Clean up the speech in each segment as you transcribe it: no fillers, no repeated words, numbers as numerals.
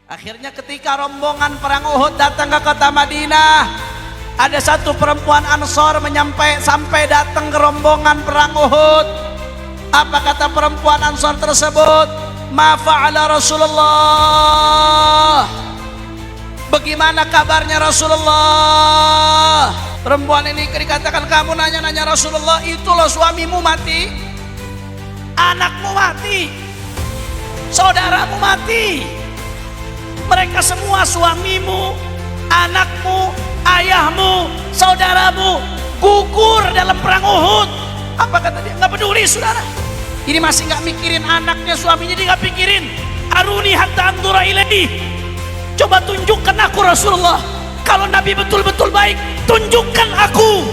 Akhirnya ketika rombongan perang Uhud datang ke kota Madinah, ada satu perempuan Ansor sampai datang ke rombongan perang Uhud. Apa kata perempuan Ansor tersebut? Ma fa'ala Rasulullah, bagaimana kabarnya Rasulullah? Perempuan ini dikatakan, kamu nanya-nanya Rasulullah, itu loh suamimu mati, anakmu mati, saudaramu mati, mereka semua suamimu, anakmu, ayahmu, saudaramu gugur dalam perang Uhud. Apa kata dia? Nggak peduli saudara. Ini masih nggak mikirin anaknya, suaminya dia nggak pikirin. Aruni hatta anzura ilaihi, coba tunjukkan aku Rasulullah, kalau Nabi betul-betul baik, tunjukkan aku.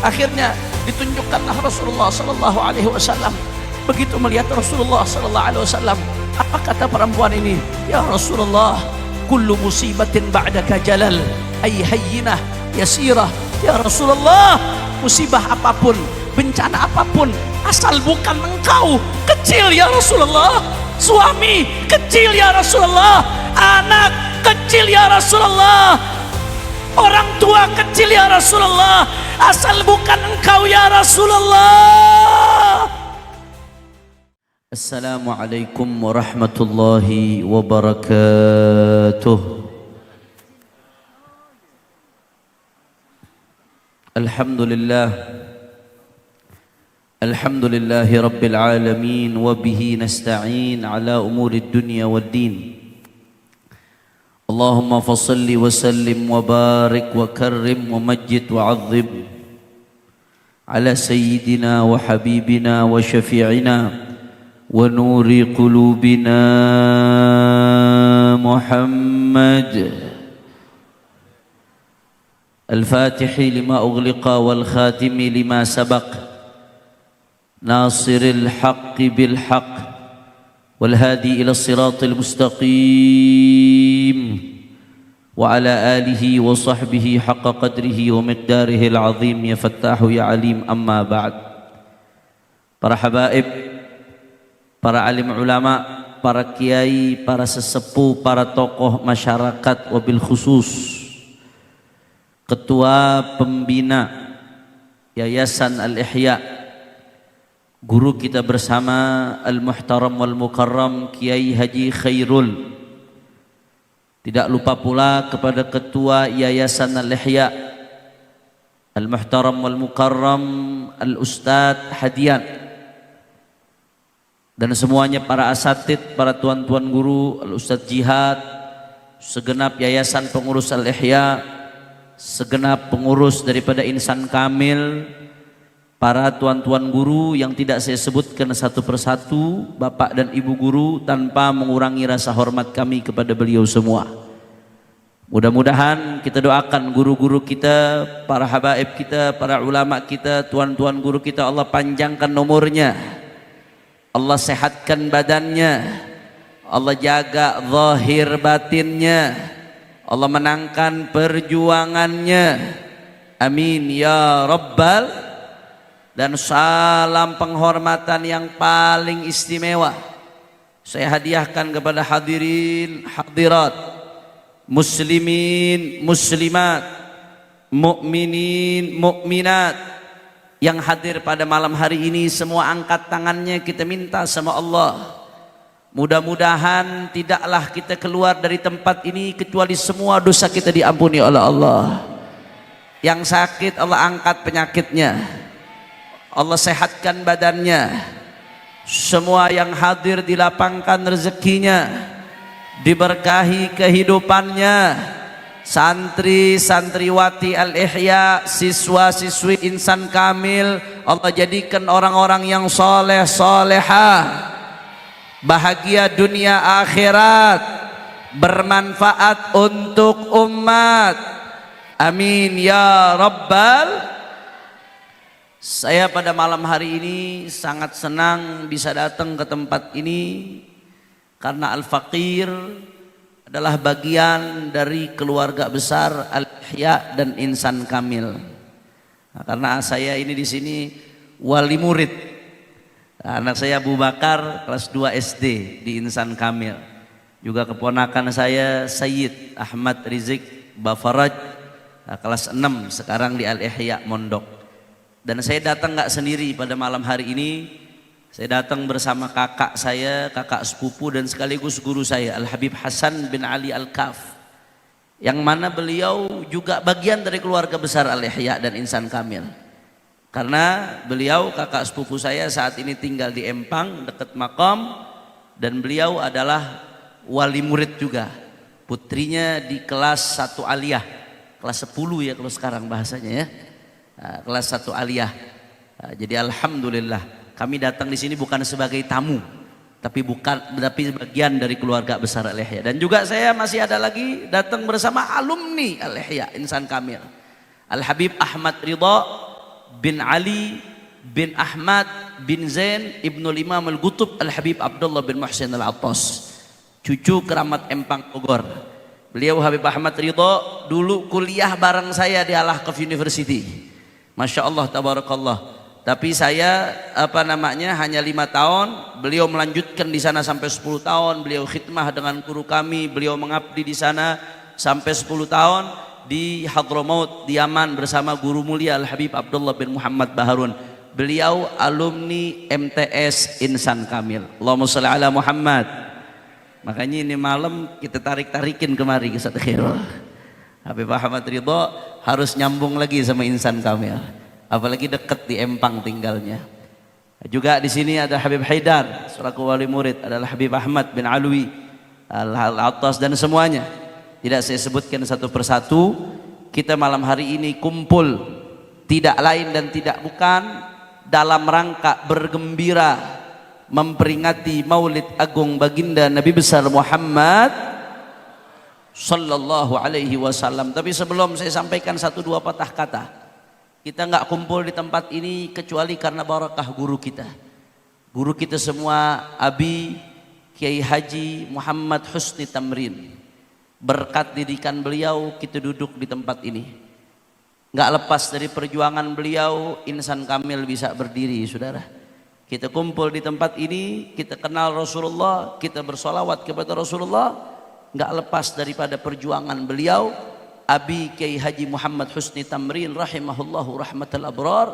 Akhirnya ditunjukkanlah Rasulullah Sallallahu Alaihi Wasallam. Begitu melihat Rasulullah Sallallahu Alaihi Wasallam, apa kata perempuan ini? Ya Rasulullah, kullu musibatin ba'daka jalal, ay hayyinah yasirah. Ya Rasulullah, musibah apapun, bencana apapun, asal bukan engkau, kecil ya Rasulullah. Suami kecil ya Rasulullah, anak kecil ya Rasulullah, orang tua kecil ya Rasulullah, asal bukan engkau ya Rasulullah. Assalamualaikum warahmatullahi wabarakatuh. Alhamdulillahi rabbil alamin, wa bihi nasta'in ala umurid dunya waddin. Allahumma fasalli wa sallim wa barik wa karrim wa majjid wa azim ala sayyidina wa habibina wa syafi'ina wa nuri qulubina Muhammad al-fatihi lima ughliqa wal khatimi lima sabaq nasiril haqqi bil haqq wal hadi ila siratil mustaqim wa ala alihi wa sahbihi haqqa qadrihi wa miqdarihi al-azim. Ya fattahu ya alim, amma ba'd. Para habaib, para alim ulama, para kiai, para sesepuh, para tokoh masyarakat, wabil khusus Ketua Pembina Yayasan Al-Ihya, guru kita bersama Al-Muhtaram wal-Mukarram Kiai Haji Khairul. Tidak lupa pula kepada Ketua Yayasan Al-Ihya Al-Muhtaram wal-Mukarram Al-Ustadz Hadian, dan semuanya para asatid, para tuan-tuan guru, Al-Ustadz Jihad, segenap Yayasan Pengurus Al-Ihya, segenap pengurus daripada Insan Kamil, para tuan-tuan guru yang tidak saya sebutkan satu persatu, bapak dan ibu guru, tanpa mengurangi rasa hormat kami kepada beliau semua. Mudah-mudahan kita doakan guru-guru kita, para habaib kita, para ulama kita, tuan-tuan guru kita, Allah panjangkan umurnya, Allah sehatkan badannya, Allah jaga zahir batinnya, Allah menangkan perjuangannya, amin ya rabbal. Dan salam penghormatan yang paling istimewa saya hadiahkan kepada hadirin hadirat, muslimin muslimat, mukminin mukminat yang hadir pada malam hari ini. Semua angkat tangannya, kita minta sama Allah, mudah-mudahan tidaklah kita keluar dari tempat ini kecuali semua dosa kita diampuni oleh Allah. Yang sakit Allah angkat penyakitnya, Allah sehatkan badannya. Semua yang hadir dilapangkan rezekinya, diberkahi kehidupannya. Santri santriwati Al-Ihya, siswa-siswi Insan Kamil, Allah jadikan orang-orang yang soleh solehah, bahagia dunia akhirat, bermanfaat untuk umat, amin ya rabbal. Saya pada malam hari ini sangat senang bisa datang ke tempat ini karena Al-Faqir adalah bagian dari keluarga besar Al-Ihya dan Insan Kamil. Nah, karena saya ini di sini wali murid, anak saya Abu Bakar kelas 2 SD di Insan Kamil. juga keponakan saya Sayyid Ahmad Rizik Bafaraj, kelas 6 sekarang di Al-Ihya Mondok. Dan saya datang nggak sendiri pada malam hari ini, saya datang bersama kakak saya, kakak sepupu dan sekaligus guru saya Al-Habib Hasan bin Ali Al-Kaf, yang mana beliau juga bagian dari keluarga besar Al-Ihya dan Insan Kamil. Karena beliau kakak sepupu saya saat ini tinggal di Empang dekat Maqam, dan beliau adalah wali murid juga. Putrinya di kelas 1 aliyah, kelas 10 ya kalau sekarang bahasanya ya. Kelas 1 aliyah. Jadi alhamdulillah kami datang di sini bukan sebagai tamu, tapi bagian dari keluarga besar Al-Ihya. Dan juga saya masih ada lagi datang bersama alumni Al-Ihya Insan Kamil, Al-Habib Ahmad Ridha bin Ali bin Ahmad bin Zain Ibnul Imam Al-Qutub Al-Habib Abdullah bin Muhsin Al-Attas, cucu keramat Empang Bogor. Beliau Habib Ahmad Ridha dulu kuliah bareng saya di Al-Ahqaf University, Masya Allah tabarakallah. Tapi saya hanya 5 tahun, beliau melanjutkan di sana sampai 10 tahun. Beliau khidmah dengan guru kami, beliau mengabdi di sana sampai 10 tahun di Hadramaut di Yaman bersama guru mulia Al-Habib Abdullah bin Muhammad Baharun. Beliau alumni MTS Insan Kamil. Allahumma sholli ala Muhammad. Makanya ini malam kita tarik-tarikin kemari ke Khairul. Habib Ahmad Ridha harus nyambung lagi sama Insan Kamil. Apalagi dekat di Empang tinggalnya. Juga di sini ada Habib Haidar selaku wali murid, adalah Habib Ahmad bin Alwi Al-Attas dan semuanya. Tidak saya sebutkan satu persatu. Kita malam hari ini kumpul tidak lain dan tidak bukan dalam rangka bergembira memperingati Maulid Agung Baginda Nabi besar Muhammad sallallahu alaihi wasallam. Tapi sebelum saya sampaikan 1-2 patah kata, kita nggak kumpul di tempat ini kecuali karena barakah guru kita. Guru kita semua Abi Kiai Haji Muhammad Husni Tamrin. Berkat didikan beliau kita duduk di tempat ini. Nggak lepas dari perjuangan beliau Insan Kamil bisa berdiri, saudara. Kita kumpul di tempat ini, kita kenal Rasulullah, kita bersolawat kepada Rasulullah. Nggak lepas daripada perjuangan beliau Abi Kiai Haji Muhammad Husni Tamrin rahimahullahu rahmatal abrar.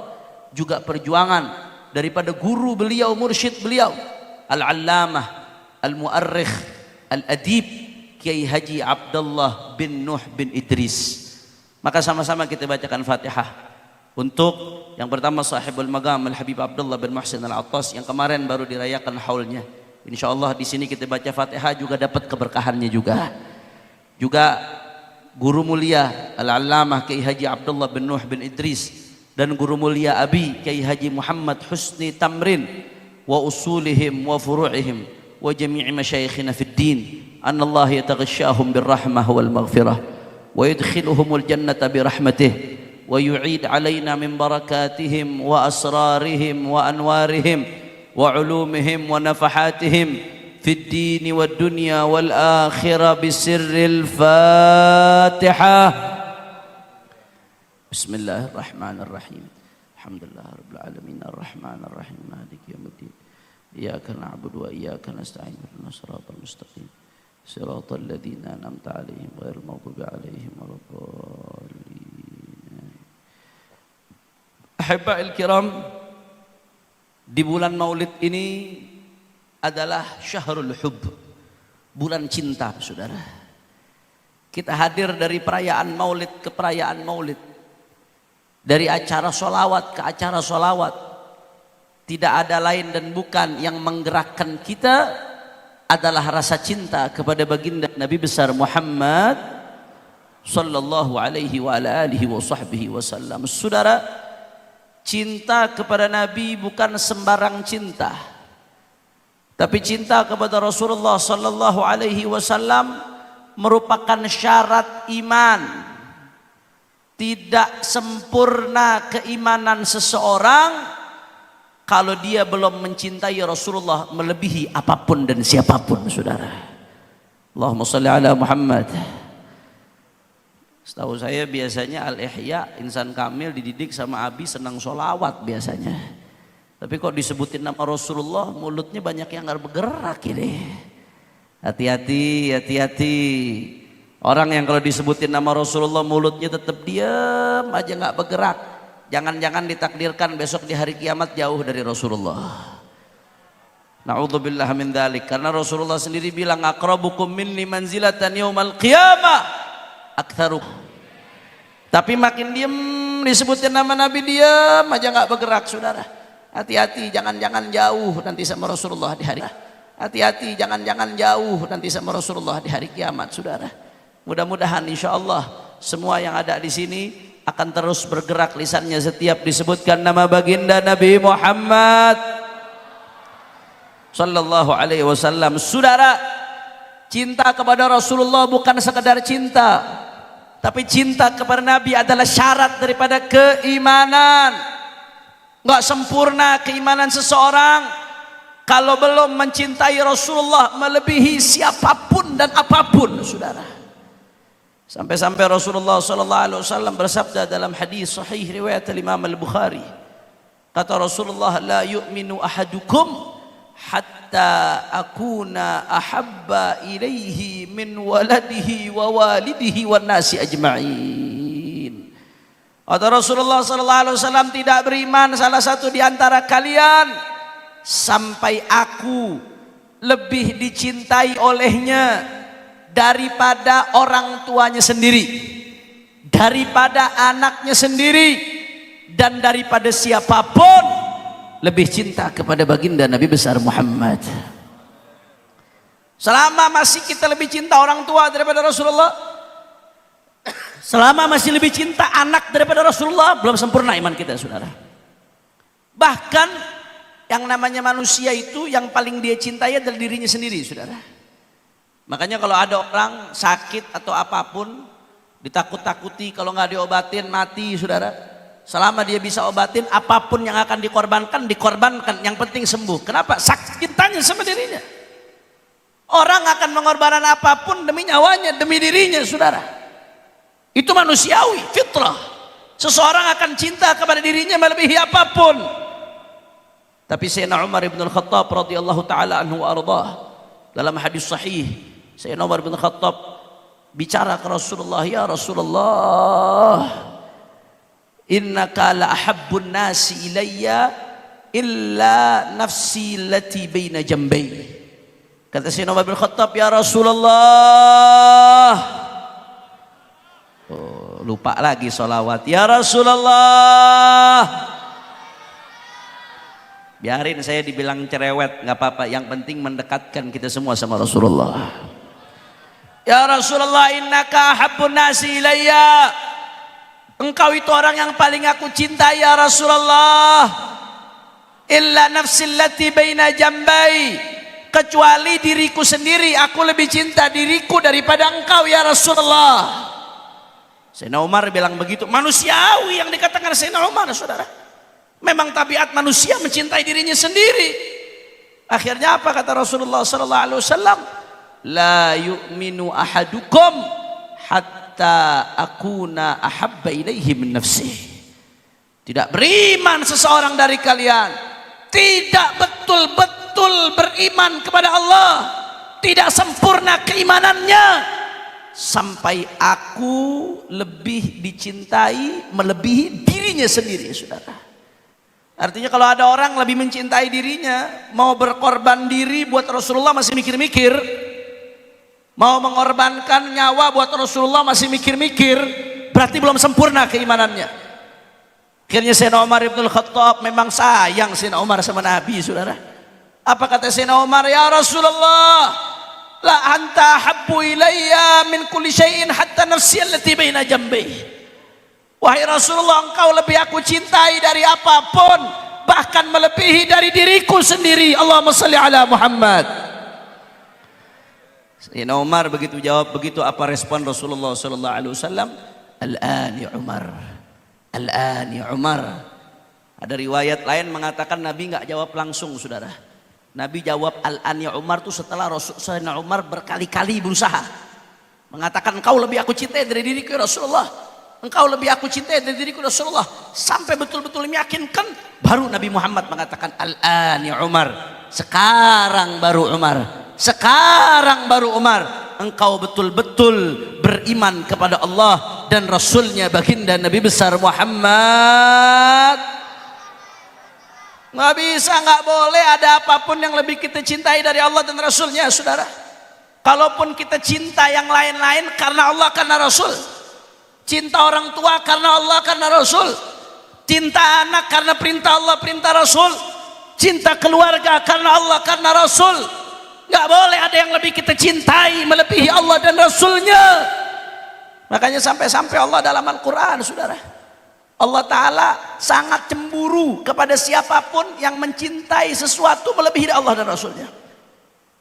Juga perjuangan daripada guru beliau, mursyid beliau Al-Allamah Al-Mu'arrikh Al-Adib Kiai Haji Abdullah bin Nuh bin Idris. Maka sama-sama kita bacakan Fatihah untuk yang pertama sahibul magam Al-Habib Abdullah bin Muhsin Al-Attas yang kemarin baru dirayakan haulnya. Insyaallah di sini kita baca Fatihah juga dapat keberkahannya juga. Juga guru mulia Al-Allamah Kiai Haji Abdullah bin Nuh bin Idris dan guru mulia Abi Kiai Haji Muhammad Husni Tamrin wa usulihim wa furu'ihim wa jami'i masyayikhina fid din. أن الله يتغشاهم بالرحمة والمغفرة ويدخلهم الجنة برحمته ويعيد علينا من بركاتهم وأسرارهم وأنوارهم وعلومهم ونفحاتهم في الدين والدنيا والآخرة بسر الفاتحة. بسم الله الرحمن الرحيم. الحمد لله رب العالمين الرحمن الرحيم مالك يوم الدين إياك نعبد وإياك نستعين اهدنا الصراط المستقيم صراط الذين أنعمت عليهم غير المغضوب عليهم ولا الضالين. Ahibba'il kiram, di bulan Maulid ini adalah syahrul hubb, bulan cinta, saudara. Kita hadir dari perayaan Maulid ke perayaan Maulid, dari acara sholawat ke acara sholawat. Tidak ada lain dan bukan yang menggerakkan kita adalah rasa cinta kepada baginda Nabi besar Muhammad sallallahu alaihi wa ala alihi wa sahbihi wasallam. Saudara, cinta kepada Nabi bukan sembarang cinta, tapi cinta kepada Rasulullah sallallahu alaihi wasallam merupakan syarat iman. Tidak sempurna keimanan seseorang kalau dia belum mencintai Rasulullah melebihi apapun dan siapapun, saudara. Allahumma sholli ala Muhammad. Setahu saya biasanya Al-Ihya Insan Kamil dididik sama Abi senang sholawat biasanya. Tapi kok disebutin nama Rasulullah mulutnya banyak yang nggak bergerak ini. Hati-hati, hati-hati. Orang yang kalau disebutin nama Rasulullah mulutnya tetap diam aja nggak bergerak. Jangan-jangan ditakdirkan besok di hari kiamat jauh dari Rasulullah. Na'udzubillah min dzalik. Karena Rasulullah sendiri bilang aqrabukum minni manzilatan yaumal qiyamah aktsarukum. Tapi makin diam disebutin nama Nabi diam aja nggak bergerak, saudara. Hati-hati, jangan-jangan jauh nanti sama Rasulullah di hari. Hati-hati, jangan-jangan jauh nanti sama Rasulullah di hari kiamat, saudara. Mudah-mudahan insya Allah semua yang ada di sini akan terus bergerak lisannya setiap disebutkan nama baginda Nabi Muhammad sallallahu alaihi wasallam. Saudara, cinta kepada Rasulullah bukan sekedar cinta, tapi cinta kepada Nabi adalah syarat daripada keimanan. Enggak sempurna keimanan seseorang kalau belum mencintai Rasulullah melebihi siapapun dan apapun, saudara. Sampai-sampai Rasulullah sallallahu alaihi wasallam bersabda dalam hadis sahih riwayat Imam Al-Bukhari. Kata Rasulullah, la yu'minu ahadukum hatta akuna ahabba ilaihi min waladihi wa walidihi wan nasi ajma'in. Kata Rasulullah sallallahu alaihi wasallam, tidak beriman salah satu di antara kalian sampai aku lebih dicintai olehnya daripada orang tuanya sendiri, daripada anaknya sendiri, dan daripada siapapun lebih cinta kepada baginda Nabi besar Muhammad. Selama masih kita lebih cinta orang tua daripada Rasulullah, selama masih lebih cinta anak daripada Rasulullah, belum sempurna iman kita, saudara. Bahkan yang namanya manusia itu yang paling dia cintai adalah dirinya sendiri, saudara. Makanya kalau ada orang sakit atau apapun, ditakut-takuti kalau nggak diobatin mati, saudara. Selama dia bisa obatin, apapun yang akan dikorbankan, dikorbankan. Yang penting sembuh. Kenapa? Saking cintanya sama dirinya. Orang akan mengorbankan apapun demi nyawanya, demi dirinya, saudara. Itu manusiawi, fitrah. Seseorang akan cinta kepada dirinya melebihi apapun. Tapi Sayyidina Umar bin Al-Khattab radhiyallahu taala anhu ardah, dalam hadis sahih, Sayyidina Umar bin Khattab bicara ke Rasulullah, ya Rasulullah, innaka la ahabbun nasi ilayya illa nafsi lati baina jambai. Kata Sayyidina Umar bin Khattab, ya Rasulullah, oh, lupa lagi sholawat, ya Rasulullah. Biarin saya dibilang cerewet, nggak apa-apa, yang penting mendekatkan kita semua sama Rasulullah. Ya Rasulullah, innaka habbun nasi ilayya, engkau itu orang yang paling aku cintai ya Rasulullah. Illa nafsil lati baina jambai, kecuali diriku sendiri, aku lebih cinta diriku daripada engkau ya Rasulullah. Sayyidina Umar bilang begitu, manusiawi yang dikatakan Sayyidina Umar, saudara. Memang tabiat manusia mencintai dirinya sendiri. Akhirnya apa kata Rasulullah sallallahu alaihi wasallam? La yu'minu ahadukum hatta akuna ahabba ilaihi min nafsihi. Tidak beriman seseorang dari kalian, tidak betul-betul beriman kepada Allah, tidak sempurna keimanannya sampai aku lebih dicintai melebihi dirinya sendiri, saudara. Artinya kalau ada orang lebih mencintai dirinya, mau berkorban diri buat Rasulullah masih mikir-mikir, mau mengorbankan nyawa buat Rasulullah masih mikir-mikir, berarti belum sempurna keimanannya. Akhirnya Sayyidina Umar bin Khattab, memang sayang Sayyidina Umar sama Nabi, saudara. Apa kata Sayyidina Umar? Ya Rasulullah, la anta habbu ilayya min kulli syai'in hatta nafsi allati baina jambi. Wahai Rasulullah, engkau lebih aku cintai dari apapun, bahkan melebihi dari diriku sendiri. Allahumma salli ala Muhammad. Sayyidina Umar begitu jawab begitu, apa respon Rasulullah sallallahu alaihi wasallam? Al-an ya Umar, al-an ya Umar. Ada riwayat lain mengatakan Nabi enggak jawab langsung, saudara. Nabi jawab al-an ya Umar itu setelah Sayyidina Umar berkali-kali berusaha mengatakan, engkau lebih aku cintai dari diriku ya Rasulullah, engkau lebih aku cintai dari diriku Rasulullah, sampai betul-betul meyakinkan, baru Nabi Muhammad mengatakan al-an ya Umar, sekarang baru Umar Sekarang baru Umar, engkau betul-betul beriman kepada Allah dan Rasulnya baginda Nabi besar Muhammad. Nggak bisa, nggak boleh ada apapun yang lebih kita cintai dari Allah dan Rasulnya, saudara. Kalaupun kita cinta yang lain-lain karena Allah, karena Rasul. Cinta orang tua karena Allah, karena Rasul. Cinta anak karena perintah Allah, perintah Rasul. Cinta keluarga karena Allah, karena Rasul. Nggak boleh ada yang lebih kita cintai melebihi Allah dan Rasulnya. Makanya sampai-sampai Allah dalam Al-Quran, saudara, Allah Ta'ala sangat cemburu kepada siapapun yang mencintai sesuatu melebihi Allah dan Rasulnya.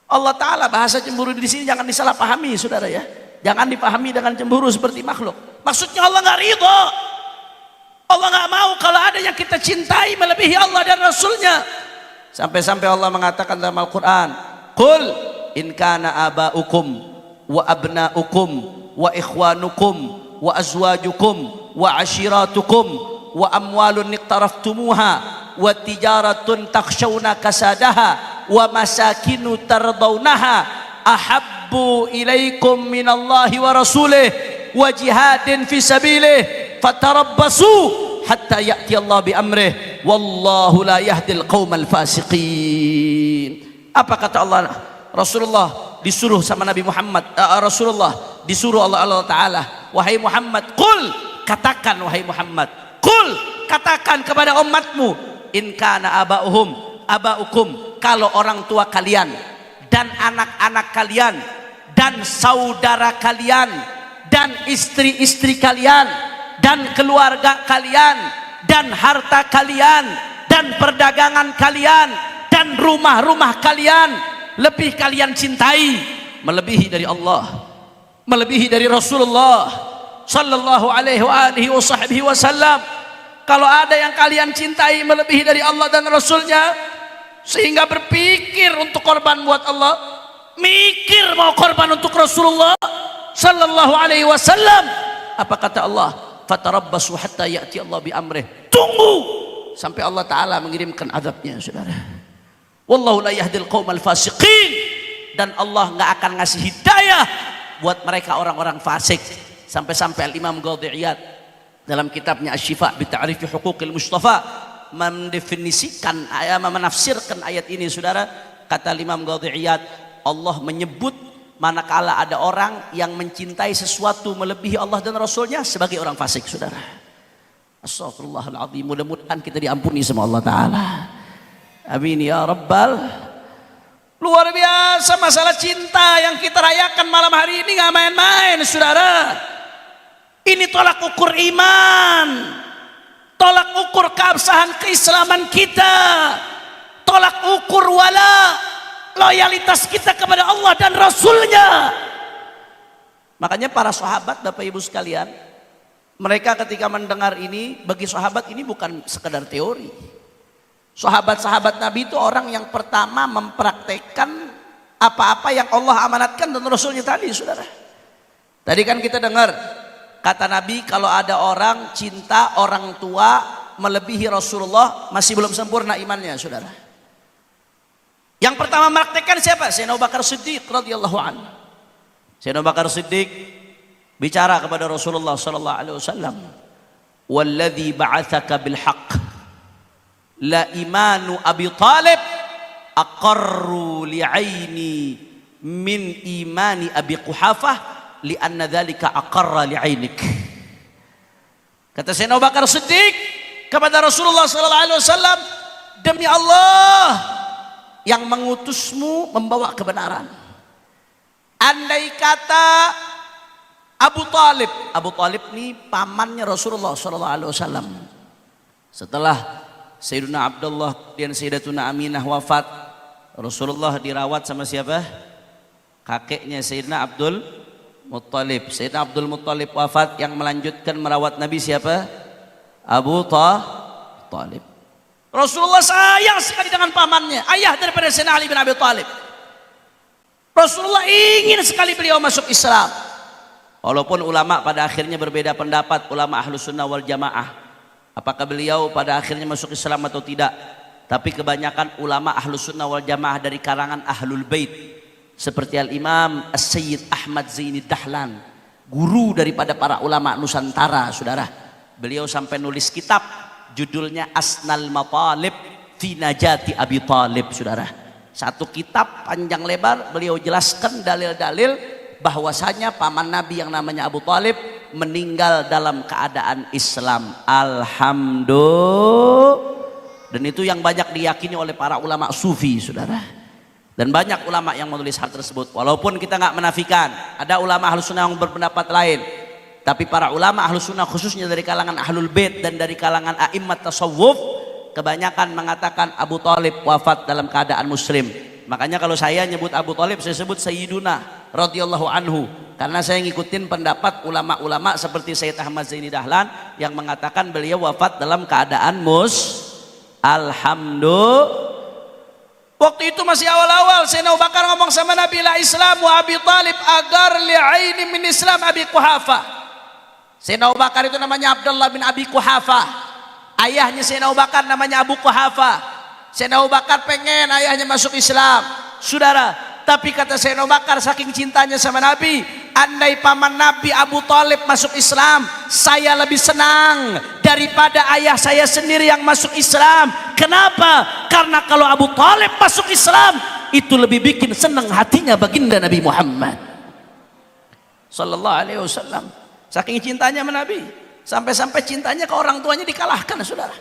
Allah Ta'ala, bahasa cemburu di sini jangan disalahpahami, saudara ya. Jangan dipahami dengan cemburu seperti makhluk. Maksudnya Allah nggak ridho. Allah nggak mau kalau ada yang kita cintai melebihi Allah dan Rasulnya. Sampai-sampai Allah mengatakan dalam Al-Quran, Qul in kana aba'ukum wa abna'ukum wa ikhwanukum wa azwajukum wa ashiratukum wa amwalun iqtaraftumuha wa tijaratun takhshawna kasadaha wa masakinu tardawnaha ahabbu ilaikum minallahi wa rasulih wa jihadin fi sabilih fatarabbasu hatta ya'ti Allah bi amrih wallahu la yahdil qaumal fasiqin. Apa kata Allah? Rasulullah disuruh sama Nabi Muhammad, Rasulullah disuruh Allah Ta'ala, wahai Muhammad, qul, katakan wahai Muhammad, qul, katakan kepada umatmu, in kana aba'ukum, kalau orang tua kalian dan anak-anak kalian dan saudara kalian dan istri-istri kalian dan keluarga kalian dan harta kalian dan perdagangan kalian dan rumah-rumah kalian lebih kalian cintai melebihi dari Allah, melebihi dari Rasulullah sallallahu alaihi wasallam. Kalau ada yang kalian cintai melebihi dari Allah dan Rasulnya, sehingga berpikir untuk korban buat Allah, mikir mau korban untuk Rasulullah sallallahu alaihi wasallam, apa kata Allah? Fatarabbasu hatta ya'ti Allah bi amrih. Tunggu sampai Allah Ta'ala mengirimkan azabnya, saudara. Wallahu la yahdil qaumal fasiqin, dan Allah nggak akan ngasih hidayah buat mereka orang-orang fasik. Sampai-sampai Al-Imam Qadhi Iyad dalam kitabnya Asy-Syifa bi Ta'rifi Huquqil Mustafa mendefinisikan, menafsirkan ayat ini, saudara. Kata Imam Qadhi Iyad, Allah menyebut manakala ada orang yang mencintai sesuatu melebihi Allah dan Rasulnya sebagai orang fasik, saudara. Astagfirullahaladzim. Mudah-mudahan kita diampuni sama Allah Ta'ala. Amin ya Rabbal. Luar biasa masalah cinta yang kita rayakan malam hari ini, nggak main-main, saudara. Ini tolak ukur iman, tolak ukur keabsahan keislaman kita, tolak ukur wala, loyalitas kita kepada Allah dan Rasulnya. Makanya para sahabat, Bapak Ibu sekalian, mereka ketika mendengar ini, bagi sahabat ini bukan sekedar teori. Sahabat-sahabat Nabi itu orang yang pertama mempraktekkan apa-apa yang Allah amanatkan dan Rasulnya tadi, saudara. Tadi kan kita dengar kata Nabi, kalau ada orang cinta orang tua melebihi Rasulullah, masih belum sempurna imannya, saudara. Yang pertama mempraktekkan siapa? Sayyidina Abu Bakar Siddiq radhiyallahu anhu. Sayyidina Abu Bakar Siddiq bicara kepada Rasulullah sallallahu alaihi wasallam, "Walladzi ba'atsaka bil haqq la imanu Abi Talib aqarru li'aini min imani Abi Quhafah li'anna dzalika aqarra li'ainik." Kata Sayyidina Abu Bakar Siddiq kepada Rasulullah sallallahu alaihi wasallam, demi Allah yang mengutusmu membawa kebenaran, andai kata Abu Talib ini pamannya Rasulullah sallallahu alaihi wasallam. Setelah Sayyidina Abdullah dan Sayyidatuna Aminah wafat, Rasulullah dirawat sama siapa? Kakeknya Sayyidina Abdul Muttalib. Sayyidina Abdul Muttalib wafat, yang melanjutkan merawat Nabi siapa? Abu Talib. Rasulullah sayang sekali dengan pamannya, ayah daripada Sayyidina Ali bin Abi Thalib. Rasulullah ingin sekali beliau masuk Islam. Walaupun ulama pada akhirnya berbeda pendapat, ulama Ahlus Sunnah wal Jamaah, apakah beliau pada akhirnya masuk Islam atau tidak. Tapi kebanyakan ulama Ahlus Sunnah wal Jamaah dari kalangan Ahlul Bait seperti Al-Imam As-Sayyid Ahmad Zaini Dahlan, guru daripada para ulama Nusantara, saudara. Beliau sampai nulis kitab judulnya Asnal Matalib fi Najati Abi Talib, saudara. Satu kitab panjang lebar beliau jelaskan dalil-dalil bahwasanya paman Nabi yang namanya Abu Talib meninggal dalam keadaan Islam. Alhamdulillah. Dan itu yang banyak diyakini oleh para ulama sufi, saudara. Dan banyak ulama yang menulis hal tersebut. Walaupun kita nggak menafikan ada ulama ahlus sunnah yang berpendapat lain, tapi para ulama ahlus sunnah khususnya dari kalangan ahlul bait dan dari kalangan a'immat tasawuf kebanyakan mengatakan Abu Talib wafat dalam keadaan muslim. Makanya kalau saya nyebut Abu Talib, saya sebut Sayyiduna radhiyallahu anhu, karena saya ngikutin pendapat ulama-ulama seperti Sayyid Ahmad Zaini Dahlan yang mengatakan beliau wafat dalam keadaan Alhamdulillah. Waktu itu masih awal-awal Sayyidina Abu Bakar ngomong sama Nabi, la Islam wa Abi Talib agar li'aini min Islam Abi Quhafa. Sayyidina Abu Bakar itu namanya Abdullah bin Abi Quhafa. Ayahnya Sayyidina Abu Bakar namanya Abu Quhafa. Sayyidina Abu Bakar pengen ayahnya masuk Islam, saudara. Tapi kata Sayyidina Abu Bakar saking cintanya sama Nabi, andai paman Nabi Abu Talib masuk Islam, saya lebih senang daripada ayah saya sendiri yang masuk Islam. Kenapa? Karena kalau Abu Talib masuk Islam, itu lebih bikin senang hatinya baginda Nabi Muhammad sallallahu alaihi wasallam. Saking cintanya sama Nabi, sampai-sampai cintanya ke orang tuanya dikalahkan, saudara.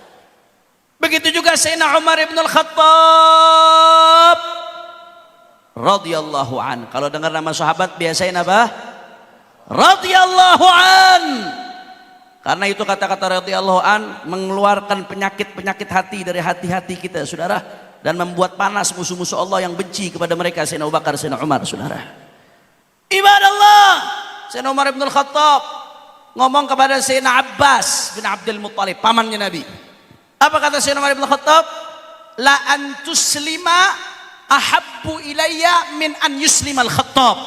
Begitu juga Sayyidina Umar ibn al-Khattab radhiyallahu an. Kalau dengar nama sahabat biasain apa? Radhiyallahu an. Karena itu kata-kata radhiyallahu an mengeluarkan penyakit-penyakit hati dari hati-hati kita, saudara, dan membuat panas musuh-musuh Allah yang benci kepada mereka, Sayyidina Abu Bakar, Sayyidina Umar, saudara. Ibadallah, Sayyidina Umar ibn al-Khattab ngomong kepada Sayyidina Abbas bin Abdul Muttalib, pamannya Nabi. Apa kata Sayyidina Umar ibn al-Khattab? La antuslima ahabbu ilayya min an yuslimal Khattab.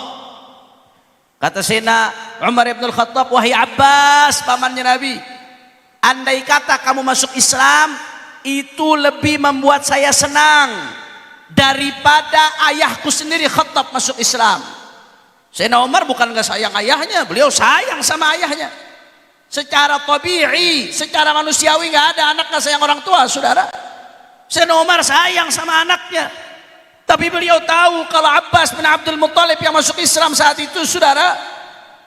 Kata Sayyidina Umar ibn al-Khattab, wahai Abbas, pamannya Nabi, andai kata kamu masuk Islam, itu lebih membuat saya senang daripada ayahku sendiri Khattab masuk Islam. Sayyidina Umar bukan gak sayang ayahnya, beliau sayang sama ayahnya. Secara tabi'i, secara manusiawi gak ada anak gak sayang orang tua, saudara. Sayyidina Umar sayang sama anaknya. Tapi beliau tahu kalau Abbas bin Abdul Muttalib yang masuk Islam saat itu, saudara,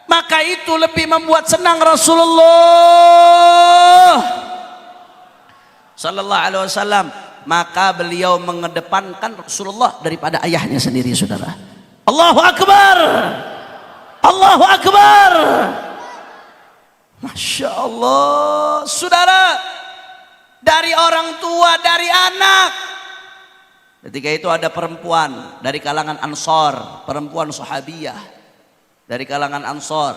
maka itu lebih membuat senang Rasulullah sallallahu alaihi wasallam. Maka beliau mengedepankan Rasulullah daripada ayahnya sendiri, saudara. Allahu Akbar, Allahu Akbar. Masya Allah, saudara. Dari orang tua, dari anak. Ketika itu ada perempuan dari kalangan Ansor, perempuan sahabiyah dari kalangan Ansor.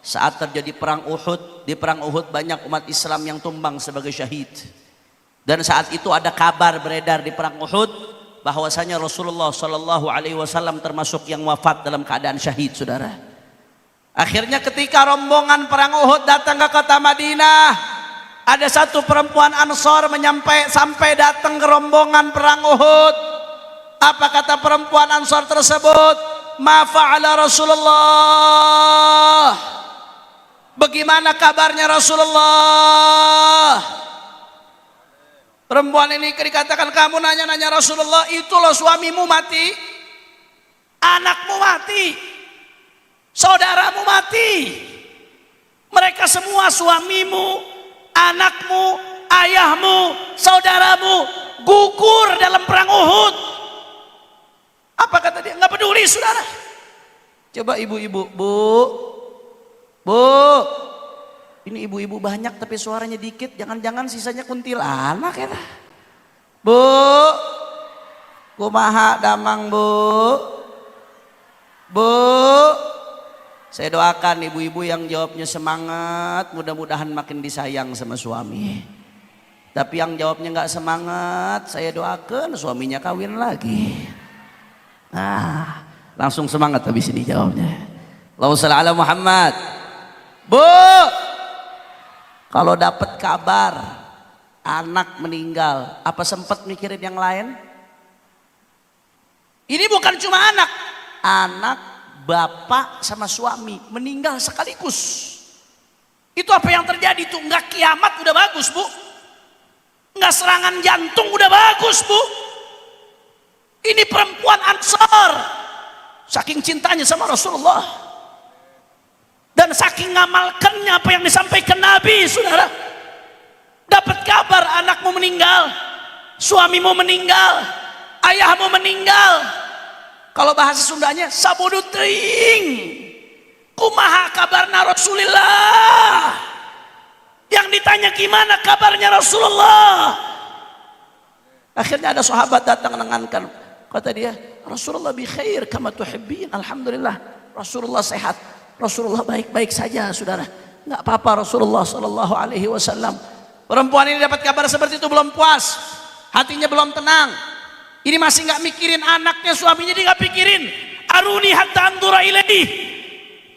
Saat terjadi perang Uhud, di perang Uhud banyak umat Islam yang tumbang sebagai syahid. Dan saat itu ada kabar beredar di perang Uhud bahwasanya Rasulullah Shallallahu Alaihi Wasallam termasuk yang wafat dalam keadaan syahid, saudara. Akhirnya ketika rombongan perang Uhud datang ke kota Madinah, ada satu perempuan Ansor sampai datang ke rombongan perang Uhud. Apa kata perempuan Ansor tersebut? Ma fa'ala Rasulullah. Bagaimana kabarnya Rasulullah? Perempuan ini dikatakan, kamu nanya-nanya Rasulullah, itu loh suamimu mati, anakmu mati, saudaramu mati. Mereka semua suamimu, anakmu, ayahmu, saudaramu gugur dalam perang Uhud. Apa kata dia? Nggak peduli, saudara. Coba ibu-ibu, bu, ini ibu-ibu banyak tapi suaranya dikit. Jangan-jangan sisanya kuntilanak ya? Bu, kumaha damang bu. Saya doakan ibu-ibu yang jawabnya semangat, mudah-mudahan makin disayang sama suami. Tapi yang jawabnya nggak semangat, saya doakan suaminya kawin lagi. Nah, langsung semangat habis ini jawabnya. Allahumma shalli ala Muhammad. Bu, kalau dapat kabar anak meninggal, apa sempat mikirin yang lain? Ini bukan cuma anak, anak, bapak sama suami meninggal sekaligus. Itu apa yang terjadi tuh? Nggak kiamat udah bagus, Bu. Nggak serangan jantung udah bagus, Bu. Ini perempuan Ansar, saking cintanya sama Rasulullah dan saking ngamalkannya apa yang disampaikan Nabi, saudara. Dapat kabar anakmu meninggal, suamimu meninggal, ayahmu meninggal. Kalau bahasa Sundanya sabodo teuing. Kumaha kabarna Rasulullah? Yang ditanya gimana kabarnya Rasulullah? Akhirnya ada sahabat datang menenangkan. Kata dia, Rasulullah bi khair kama tuhibbin. Alhamdulillah, Rasulullah sehat. Rasulullah baik-baik saja, saudara. Enggak apa-apa Rasulullah sallallahu alaihi wasallam. Perempuan ini dapat kabar seperti itu belum puas. Hatinya belum tenang. Ini masih enggak mikirin anaknya, suaminya dia enggak pikirin. Aruni hatta andura ilaihi.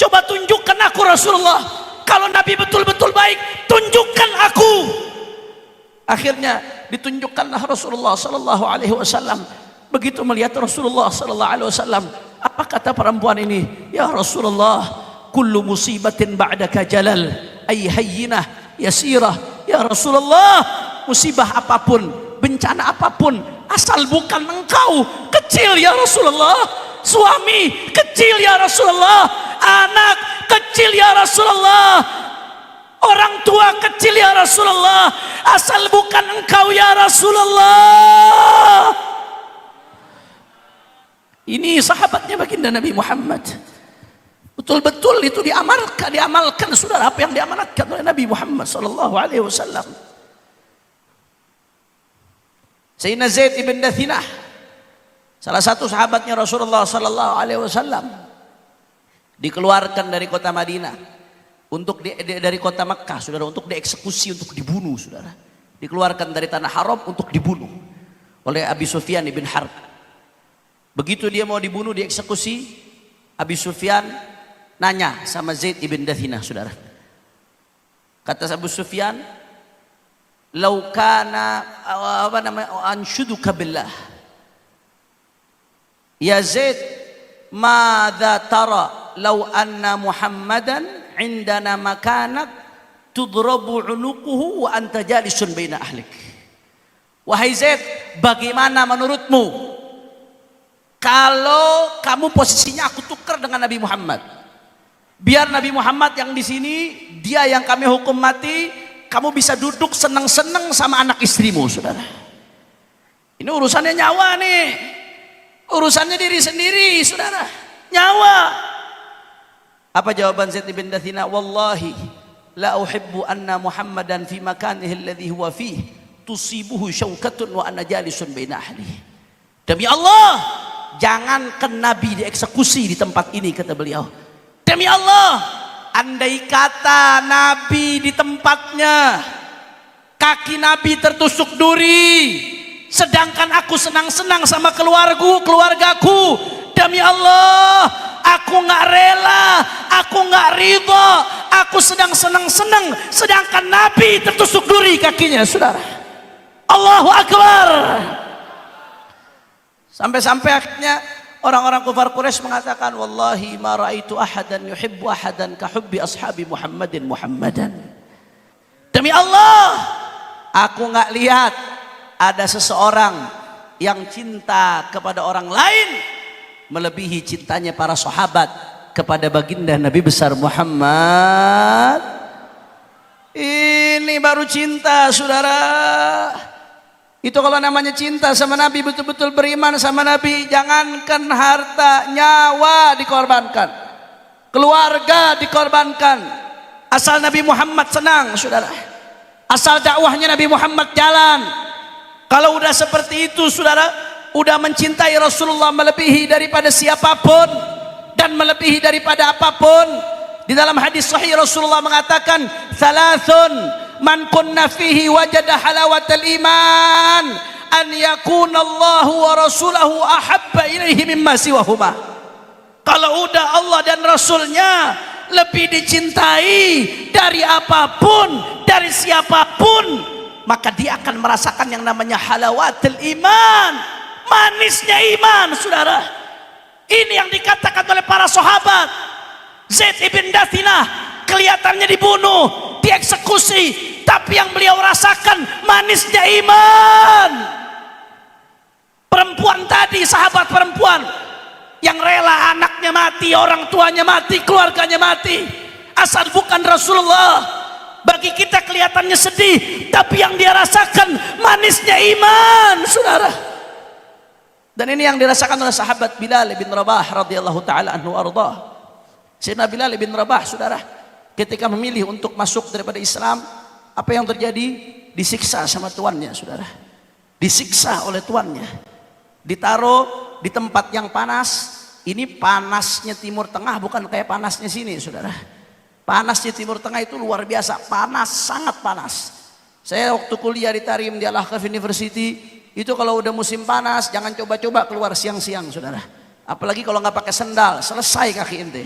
Coba tunjukkan aku Rasulullah. Kalau Nabi betul-betul baik, tunjukkan aku. Akhirnya ditunjukkanlah Rasulullah sallallahu alaihi wasallam. Begitu melihat Rasulullah sallallahu alaihi wasallam, apa kata perempuan ini? Ya Rasulullah, kullu musibatin ba'daka jalal, ay hayyinah yasirah. Ya Rasulullah, musibah apapun, bencana apapun, asal bukan engkau, kecil ya Rasulullah. Suami kecil ya Rasulullah, anak kecil ya Rasulullah, orang tua kecil ya Rasulullah, asal bukan engkau ya Rasulullah. Ini sahabatnya baginda Nabi Muhammad. Betul-betul itu diamalkan saudara, apa yang diamanatkan oleh Nabi Muhammad sallallahu alaihi wasallam. Sayyidina Zaid ibn Dathinah, salah satu sahabatnya Rasulullah sallallahu alaihi wasallam, dikeluarkan dari kota Madinah dari kota Makkah, saudara, untuk dieksekusi, untuk dibunuh, saudara. Dikeluarkan dari tanah haram untuk dibunuh oleh Abi Sufyan ibn Harb. Begitu dia mau dibunuh, dieksekusi, Abi Sufyan nanya sama Zaid ibn Dathinah, saudara. Kata Abu Sufyan, "Lau kana anshuduka billah, ya Zaid, madza tara law anna Muhammadan indana makanak tudrabu unuquhu wa anta jalisun baina ahlik." Wahai Zaid, bagaimana menurutmu kalau kamu posisinya aku tukar dengan Nabi Muhammad? Biar Nabi Muhammad yang di sini, dia yang kami hukum mati, kamu bisa duduk senang-senang sama anak istrimu, saudara. Ini urusannya nyawa nih. Urusannya diri sendiri, saudara. Nyawa. Apa jawaban Zaid bin Dathinah? Wallahi la uhibbu anna Muhammadan fi makanihi alladhi huwa fihi tusibuhu syaukatun wa ana jalisun baina ahlihi. Demi Allah, jangankan Nabi dieksekusi di tempat ini, kata beliau. Demi Allah, andai kata Nabi di tempatnya, kaki Nabi tertusuk duri, sedangkan aku senang-senang sama keluargaku, demi Allah, aku nggak rela, aku nggak ridho, aku sedang senang-senang, sedangkan Nabi tertusuk duri kakinya, saudara. Allahu Akbar. Sampai-sampai akhirnya orang-orang kufar Quraisy mengatakan, wallahi ma raaitu ahadan yuhibbu ahadan ka hubbi ashabi Muhammadan. Demi Allah, aku nggak lihat ada seseorang yang cinta kepada orang lain melebihi cintanya para sahabat kepada baginda Nabi besar Muhammad. Ini baru cinta, saudara. Itu kalau namanya cinta sama Nabi, betul-betul beriman sama Nabi. Jangankan harta, nyawa dikorbankan, keluarga dikorbankan, asal Nabi Muhammad senang, saudara. Asal dakwahnya Nabi Muhammad jalan. Kalau udah seperti itu, saudara, udah mencintai Rasulullah melebihi daripada siapapun dan melebihi daripada apapun. Di dalam hadis sahih Rasulullah mengatakan, "Thalathun man kunna fihi wajada halawatal iman, an yakuna Allahu wa rasulahu ahabba ilaihi mimma siwahuma." Kalau udah Allah dan Rasulnya lebih dicintai dari apapun, dari siapapun, maka dia akan merasakan yang namanya halawatul iman, manisnya iman, saudara. Ini yang dikatakan oleh para sahabat. Zaid ibn Dathinah kelihatannya dibunuh, dieksekusi, tapi yang beliau rasakan manisnya iman. Perempuan tadi, sahabat perempuan yang rela anaknya mati, orang tuanya mati, keluarganya mati, asal bukan Rasulullah. Bagi kita kelihatannya sedih, tapi yang dia rasakan manisnya iman, saudara. Dan ini yang dirasakan oleh sahabat Bilal bin Rabah radhiyallahu taala anhu arda. Sayyidina Bilal bin Rabah, saudara, ketika memilih untuk masuk daripada Islam, apa yang terjadi? Disiksa sama tuannya, saudara. Disiksa oleh tuannya. Ditaruh di tempat yang panas. Ini panasnya Timur Tengah, bukan kayak panasnya sini, saudara. Panasnya Timur Tengah itu luar biasa, panas, sangat panas. Saya waktu kuliah di Tarim di Al-Ahqaf University, itu kalau udah musim panas jangan coba-coba keluar siang-siang, saudara. Apalagi kalau nggak pakai sendal, selesai kaki ente.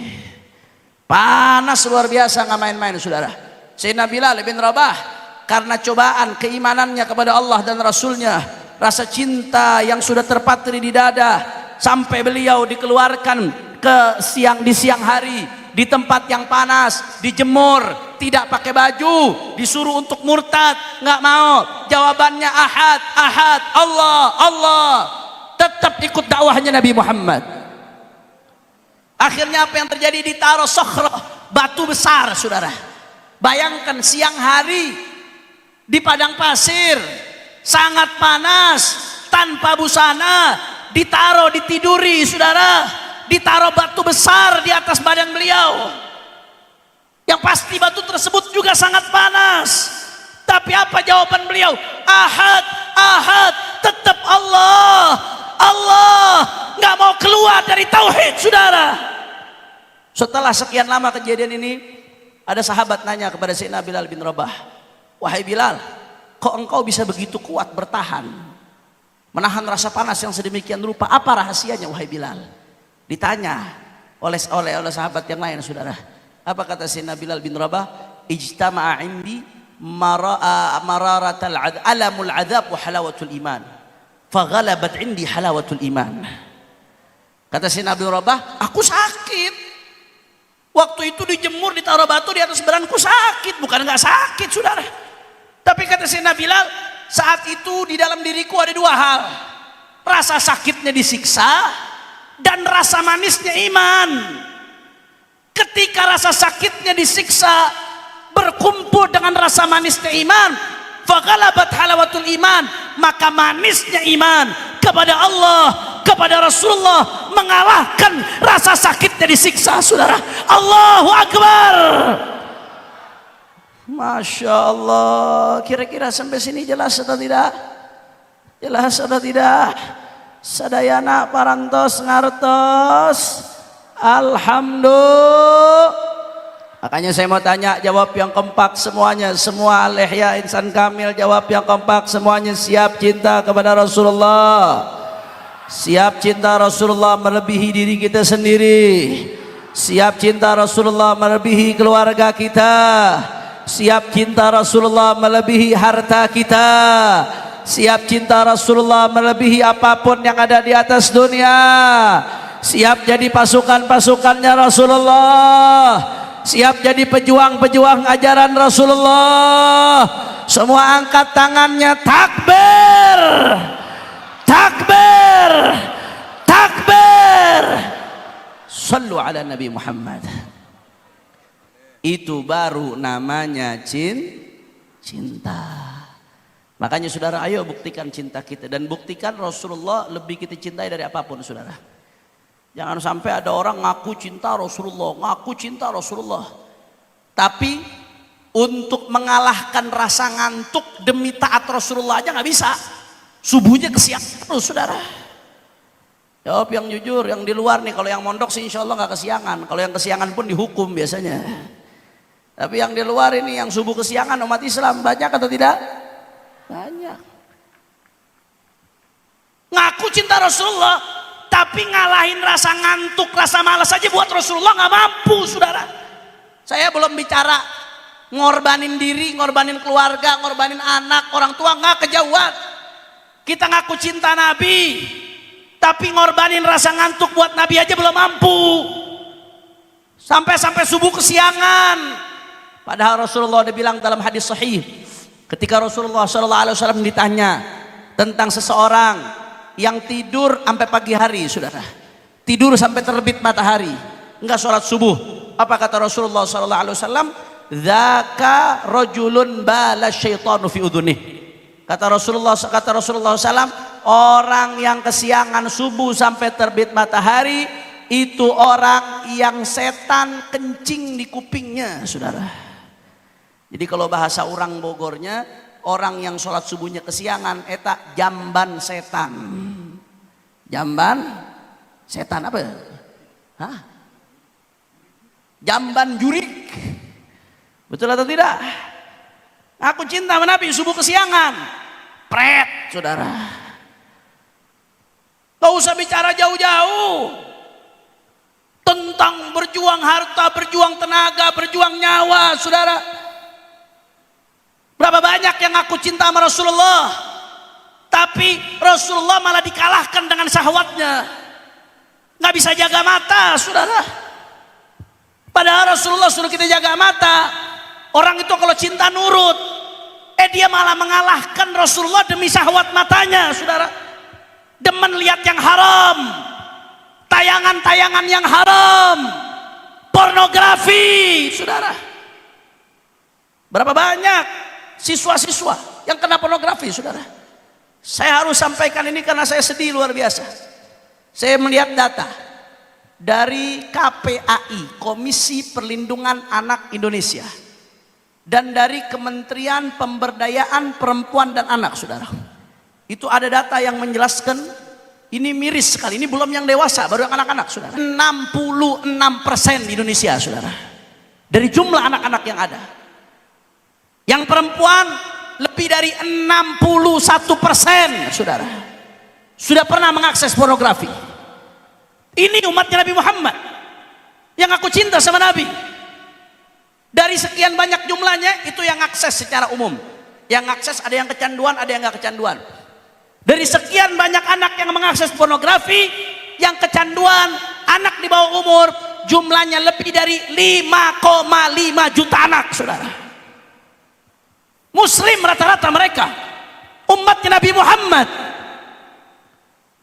Panas luar biasa, nggak main-main, saudara. Sayyidina Bilal bin Rabah karena cobaan keimanannya kepada Allah dan Rasulnya, rasa cinta yang sudah terpatri di dada, sampai beliau dikeluarkan di siang hari di tempat yang panas, dijemur, tidak pakai baju, disuruh untuk murtad, nggak mau. Jawabannya ahad, ahad, Allah, Allah. Tetap ikut dakwahnya Nabi Muhammad. Akhirnya apa yang terjadi? Ditaruh sokhroh, batu besar, saudara. Bayangkan siang hari di padang pasir, sangat panas, tanpa busana, ditaruh, ditiduri, saudara. Ditaruh batu besar di atas badan beliau, yang pasti batu tersebut juga sangat panas. Tapi apa jawaban beliau? Ahad, ahad, tetap Allah, Allah. Nggak mau keluar dari tauhid, saudara. Setelah sekian lama kejadian ini, ada sahabat nanya kepada Sayyidina Bilal bin Rabah, wahai Bilal, kok engkau bisa begitu kuat bertahan, menahan rasa panas yang sedemikian rupa? Apa rahasianya, wahai Bilal? Ditanya oleh sahabat yang lain, saudara. Apa kata Sayyidina Bilal bin Rabah? Ijtama'a indi mararatal alamul adzab wa halawatul iman, faghalabat indi halawatul iman. Kata Sayyidina bin Rabah, aku sakit. Waktu itu dijemur, ditaruh batu di atas badanku, sakit. Bukan nggak sakit, saudara. Tapi kata Sayyidina Bilal, saat itu di dalam diriku ada dua hal. Rasa sakitnya disiksa dan rasa manisnya iman. Ketika rasa sakitnya disiksa berkumpul dengan rasa manisnya iman, faghalabat halawatul iman, maka manisnya iman kepada Allah, kepada Rasulullah mengalahkan rasa sakitnya disiksa, saudara. Allahu Akbar. Masya Allah. Kira-kira sampai sini jelas atau tidak? Jelas atau tidak? Sadayana parantos ngartos. Alhamdulillah. Makanya saya mau tanya, jawab yang kompak semuanya. Semua al-ihya insan kamil jawab yang kompak semuanya. Siap cinta kepada Rasulullah, siap cinta Rasulullah melebihi diri kita sendiri, siap cinta Rasulullah melebihi keluarga kita, siap cinta Rasulullah melebihi harta kita, siap cinta Rasulullah melebihi apapun yang ada di atas dunia, siap jadi pasukan-pasukannya Rasulullah, siap jadi pejuang-pejuang ajaran Rasulullah. Semua angkat tangannya, takbir, takbir, takbir. Sallu ala Nabi Muhammad. Itu baru namanya cinta. Makanya saudara, ayo buktikan cinta kita, dan buktikan Rasulullah lebih kita cintai dari apapun, saudara. Jangan sampai ada orang ngaku cinta Rasulullah, ngaku cinta Rasulullah, tapi untuk mengalahkan rasa ngantuk demi taat Rasulullah aja nggak bisa. Subuhnya kesiangan terus, saudara. Jawab yang jujur, yang di luar nih. Kalau yang mondok sih insya Allah nggak kesiangan. Kalau yang kesiangan pun dihukum biasanya. Tapi yang di luar ini, yang subuh kesiangan umat Islam banyak atau tidak? Banyak. Ngaku cinta Rasulullah, tapi ngalahin rasa ngantuk, rasa malas aja buat Rasulullah nggak mampu, saudara. Saya belum bicara ngorbanin diri, ngorbanin keluarga, ngorbanin anak, orang tua, nggak kejauhan. Kita ngaku cinta Nabi, Tapi ngorbanin rasa ngantuk buat Nabi aja belum mampu. Sampai subuh kesiangan. Padahal Rasulullah udah bilang dalam hadis sahih, ketika Rasulullah SAW ditanya tentang seseorang yang tidur sampai pagi hari, saudara, tidur sampai terbit matahari, enggak sholat subuh, apa kata Rasulullah SAW? Dzaka rajulun bala syaitanu fi udhunih. Kata Rasulullah SAW, orang yang kesiangan subuh sampai terbit matahari itu orang yang setan kencing di kupingnya, saudara. Jadi kalau bahasa orang Bogornya, orang yang sholat subuhnya kesiangan eta jamban setan. Jamban setan apa? Hah? Jamban jurik. Betul atau tidak? Aku cinta sama Nabi, subuh kesiangan. Pret, saudara. Gak usah bicara jauh-jauh tentang berjuang harta, berjuang tenaga, berjuang nyawa, saudara. Berapa banyak yang aku cinta sama Rasulullah, tapi Rasulullah malah dikalahkan dengan syahwatnya. Nggak bisa jaga mata, saudara. Padahal Rasulullah suruh kita jaga mata. Orang itu kalau cinta nurut, dia malah mengalahkan Rasulullah demi syahwat matanya, saudara. Demen lihat yang haram, tayangan-tayangan yang haram, pornografi, saudara. Berapa banyak siswa-siswa yang kena pornografi, saudara. Saya harus sampaikan ini karena saya sedih luar biasa. Saya melihat data dari KPAI, Komisi Perlindungan Anak Indonesia, dan dari Kementerian Pemberdayaan Perempuan dan Anak, saudara. Itu ada data yang menjelaskan, ini miris sekali, ini belum yang dewasa, baru yang anak-anak, saudara. 66% di Indonesia, saudara, dari jumlah anak-anak yang ada. Yang perempuan lebih dari 61%, saudara, sudah pernah mengakses pornografi. Ini umatnya Nabi Muhammad yang aku cinta sama Nabi. Dari sekian banyak jumlahnya, itu yang akses secara umum. Yang akses ada yang kecanduan, ada yang nggak kecanduan. Dari sekian banyak anak yang mengakses pornografi, yang kecanduan anak di bawah umur jumlahnya lebih dari 5,5 juta anak, saudara. Muslim rata-rata mereka, umatnya Nabi Muhammad.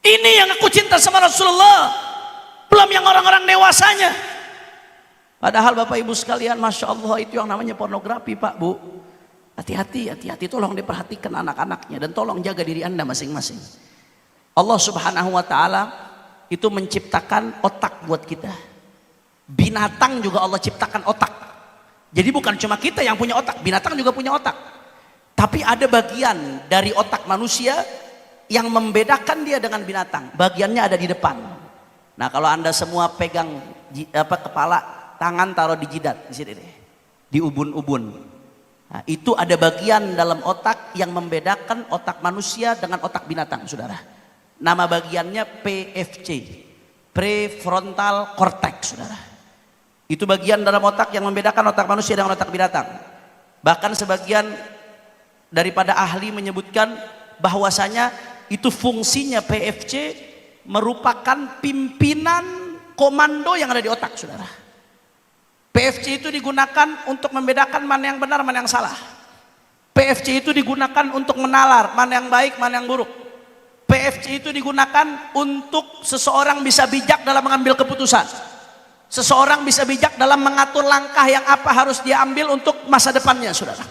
Ini yang aku cinta sama Rasulullah, belum yang orang-orang dewasanya. Padahal Bapak Ibu sekalian, Masya Allah, itu yang namanya pornografi, Pak, Bu. Hati-hati, tolong diperhatikan anak-anaknya, dan tolong jaga diri Anda masing-masing. Allah Subhanahu wa Ta'ala itu menciptakan otak buat kita. Binatang juga Allah ciptakan otak. Jadi bukan cuma kita yang punya otak, binatang juga punya otak. Tapi ada bagian dari otak manusia yang membedakan dia dengan binatang. Bagiannya ada di depan. Nah, kalau Anda semua pegang kepala, tangan taruh di jidat, di sini deh, di ubun-ubun. Nah, itu ada bagian dalam otak yang membedakan otak manusia dengan otak binatang, saudara. Nama bagiannya PFC, prefrontal cortex, saudara. Itu bagian dalam otak yang membedakan otak manusia dengan otak binatang. Bahkan sebagian daripada ahli menyebutkan bahwasanya itu fungsinya PFC merupakan pimpinan komando yang ada di otak, saudara. PFC itu digunakan untuk membedakan mana yang benar, mana yang salah. PFC itu digunakan untuk menalar mana yang baik, mana yang buruk. PFC itu digunakan untuk seseorang bisa bijak dalam mengambil keputusan. Seseorang bisa bijak dalam mengatur langkah yang apa harus dia ambil untuk masa depannya, saudara.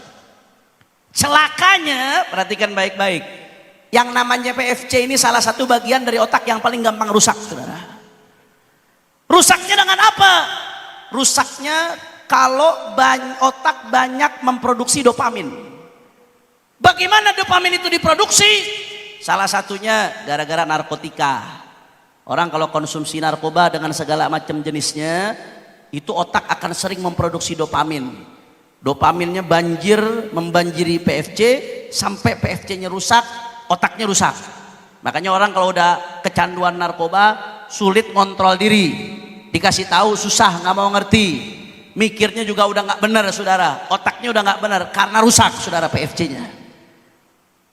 Celakanya, perhatikan baik-baik, yang namanya PFC ini salah satu bagian dari otak yang paling gampang rusak, saudara. Rusaknya dengan apa? Rusaknya kalau otak banyak memproduksi dopamin. Bagaimana dopamin itu diproduksi? Salah satunya gara-gara narkotika. Orang kalau konsumsi narkoba dengan segala macam jenisnya, itu otak akan sering memproduksi dopamin. Dopaminnya membanjiri PFC sampai PFC-nya rusak, otaknya rusak. Makanya orang kalau udah kecanduan narkoba sulit ngontrol diri. Dikasih tahu susah, nggak mau ngerti. Mikirnya juga udah nggak benar, saudara. Otaknya udah nggak benar karena rusak, saudara, PFC-nya.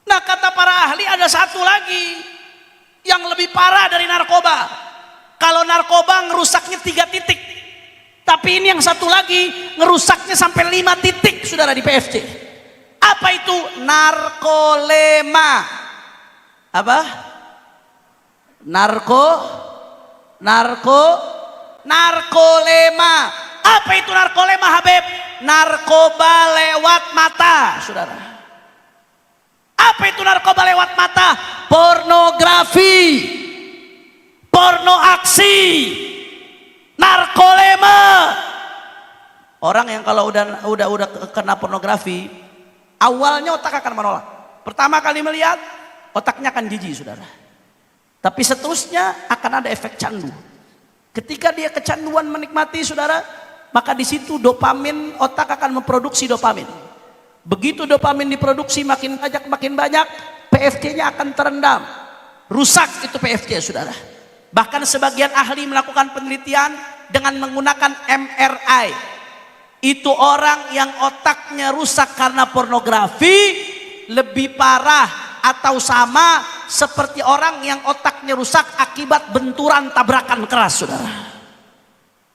Nah, kata para ahli ada satu lagi yang lebih parah dari narkoba. Kalau narkoba ngerusaknya 3 titik, tapi ini yang satu lagi ngerusaknya sampai 5 titik, saudara, di PFC. Apa itu? Narkolema. Apa? Narkolema. Apa itu narkolema, Habib? Narkoba lewat mata, saudara. Apa itu narkoba lewat mata? Pornografi, porno aksi, narkolema. Orang yang kalau udah kena pornografi, awalnya otak akan menolak. Pertama kali melihat, otaknya akan jijik, saudara. Tapi seterusnya akan ada efek candu. Ketika dia kecanduan menikmati, saudara, maka di situ dopamin, otak akan memproduksi dopamin. Begitu dopamin diproduksi makin banyak, PFC-nya akan terendam. Rusak itu PFC, saudara. Bahkan sebagian ahli melakukan penelitian dengan menggunakan MRI. Itu orang yang otaknya rusak karena pornografi lebih parah atau sama seperti orang yang otaknya rusak akibat benturan tabrakan keras, saudara.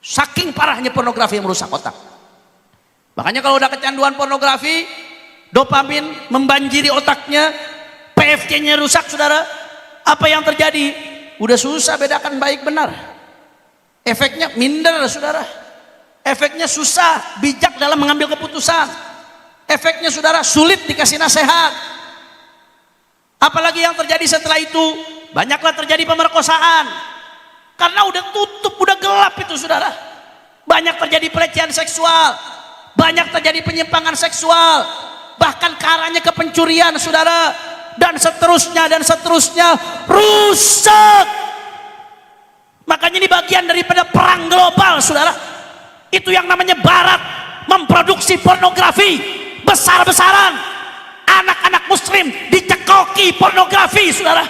Saking parahnya pornografi yang merusak otak. Makanya kalau udah kecanduan pornografi, dopamin membanjiri otaknya, PFC-nya rusak, saudara. Apa yang terjadi? Udah susah bedakan baik benar. Efeknya minder, saudara. Efeknya susah bijak dalam mengambil keputusan. Efeknya, saudara, sulit dikasih nasihat. Apalagi yang terjadi setelah itu, banyaklah terjadi pemerkosaan. Karena udah tutup, udah gelap itu, saudara. Banyak terjadi pelecehan seksual, banyak terjadi penyimpangan seksual, bahkan ke arahnya ke pencurian, saudara, dan seterusnya dan seterusnya. Rusak. Makanya ini bagian daripada perang global, saudara. Itu yang namanya Barat memproduksi pornografi besar-besaran. Anak-anak muslim dicekoki pornografi, saudara,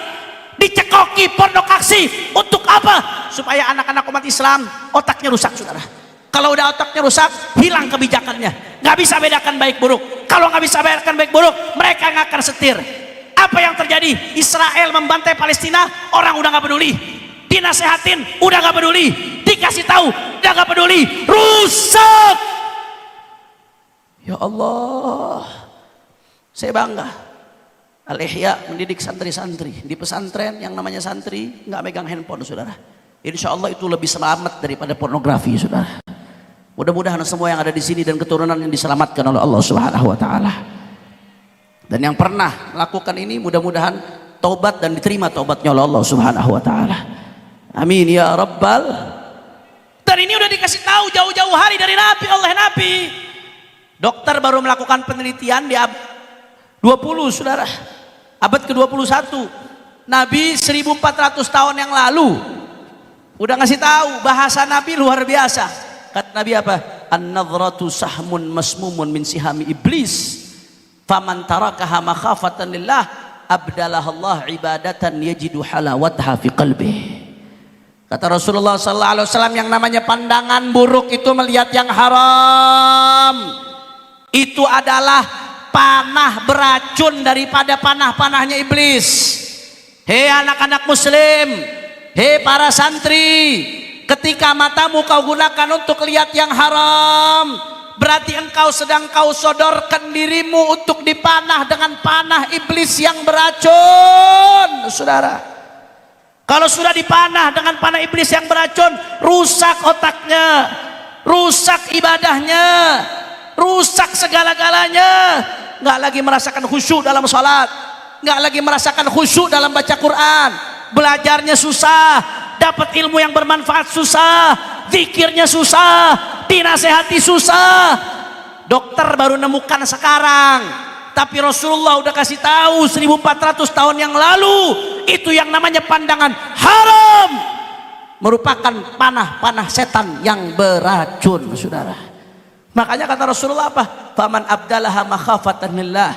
dicekoki pornografi. Untuk apa? Supaya anak-anak umat Islam otaknya rusak, saudara. Kalau udah otaknya rusak, hilang kebijakannya, nggak bisa bedakan baik buruk. Kalau nggak bisa bedakan baik buruk, mereka nggak akan setir. Apa yang terjadi? Israel membantai Palestina, orang udah nggak peduli. Dinasehatin, udah nggak peduli. Dikasih tahu, udah nggak peduli. Rusak. Ya Allah, saya bangga. Al-Ihya mendidik santri-santri di pesantren. Yang namanya santri nggak megang handphone, saudara. Insya Allah itu lebih selamat daripada pornografi, saudara. Mudah-mudahan semua yang ada di sini dan keturunan yang diselamatkan oleh Allah Subhanahu wa taala. Dan yang pernah melakukan ini mudah-mudahan taubat dan diterima taubatnya oleh Allah Subhanahu wa taala. Amin ya rabbal. Dan ini udah dikasih tahu jauh-jauh hari dari Nabi, oleh Nabi. Dokter baru melakukan penelitian di abad 20, saudara. Abad ke-21. Nabi 1400 tahun yang lalu udah ngasih tahu, bahasa Nabi luar biasa. Kata Nabi apa? An-nadhratu sahmun masmumun min sihami iblis. Faman tarakaha makhafatan lillah abdalahallah ibadatan yajidu halawataha fi qalbih. Kata Rasulullah sallallahu alaihi wasallam, yang namanya pandangan buruk itu melihat yang haram, itu adalah panah beracun daripada panah-panahnya iblis. Hei anak-anak muslim, hei para santri, ketika matamu kau gunakan untuk lihat yang haram, berarti engkau sedang kau sodorkan dirimu untuk dipanah dengan panah iblis yang beracun, saudara. Kalau sudah dipanah dengan panah iblis yang beracun, rusak otaknya, rusak ibadahnya, rusak segala-galanya. Nggak lagi merasakan khusyuk dalam sholat, nggak lagi merasakan khusyuk dalam baca Quran. Belajarnya susah, dapat ilmu yang bermanfaat susah, zikirnya susah, dinasehati susah. Dokter baru nemukan sekarang, tapi Rasulullah udah kasih tahu 1400 tahun yang lalu. Itu yang namanya pandangan haram, merupakan panah-panah setan yang beracun, saudara. Makanya kata Rasulullah apa? Faman abdalaha makhafatan lillah.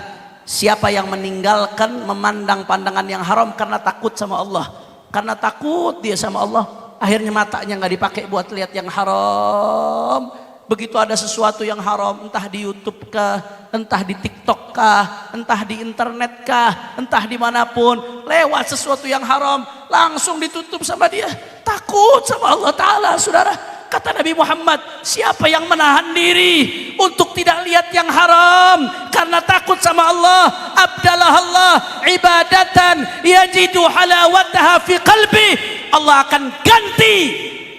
Siapa yang meninggalkan memandang pandangan yang haram karena takut sama Allah, karena takut dia sama Allah, akhirnya matanya nggak dipakai buat lihat yang haram, Begitu ada sesuatu yang haram, entah di YouTube kah, entah di TikTok kah, entah di internet kah, entah dimanapun, lewat sesuatu yang haram, langsung ditutup sama dia. Takut sama Allah Ta'ala, saudara. Kata Nabi Muhammad, siapa yang menahan diri untuk tidak lihat yang haram karena takut sama Allah, abdalah Allah ibadatan yajidu halawataha fi qalbi, Allah akan ganti